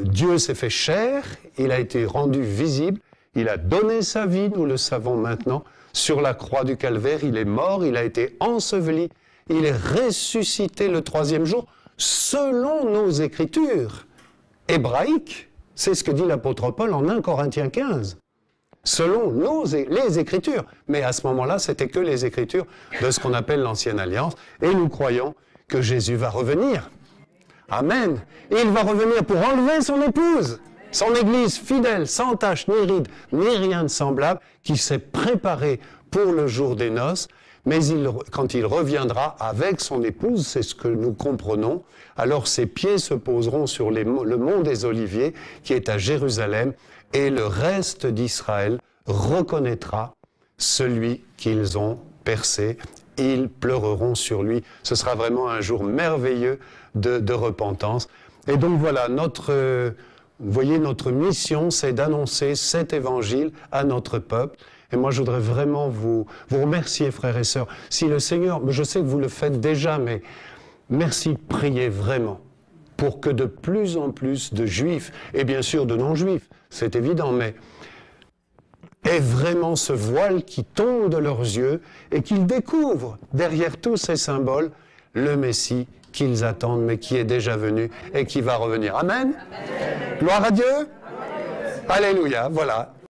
Dieu s'est fait chair, il a été rendu visible, il a donné sa vie, nous le savons maintenant, sur la croix du Calvaire, il est mort, il a été enseveli, il est ressuscité le troisième jour, selon nos Écritures hébraïques. C'est ce que dit l'apôtre Paul en 1 Corinthiens 15. Selon les Écritures. Mais à ce moment-là, c'était que les Écritures de ce qu'on appelle l'Ancienne Alliance. Et nous croyons que Jésus va revenir. Amen. Et il va revenir pour enlever son épouse, son Église fidèle, sans tache, ni ride, ni rien de semblable, qui s'est préparée pour le jour des noces. Mais quand il reviendra avec son épouse, c'est ce que nous comprenons, alors ses pieds se poseront sur le mont des Oliviers, qui est à Jérusalem, et le reste d'Israël reconnaîtra celui qu'ils ont percé. Ils pleureront sur lui. Ce sera vraiment un jour merveilleux de repentance. Et donc voilà, vous voyez, notre mission, c'est d'annoncer cet évangile à notre peuple. Et moi, je voudrais vraiment vous remercier, frères et sœurs. Si le Seigneur, je sais que vous le faites déjà, mais merci, priez vraiment pour que de plus en plus de Juifs, et bien sûr de non-Juifs, c'est évident, mais aient vraiment ce voile qui tombe de leurs yeux et qu'ils découvrent, derrière tous ces symboles, le Messie qu'ils attendent, mais qui est déjà venu et qui va revenir. Amen. Amen. Gloire à Dieu. Amen. Alléluia, voilà.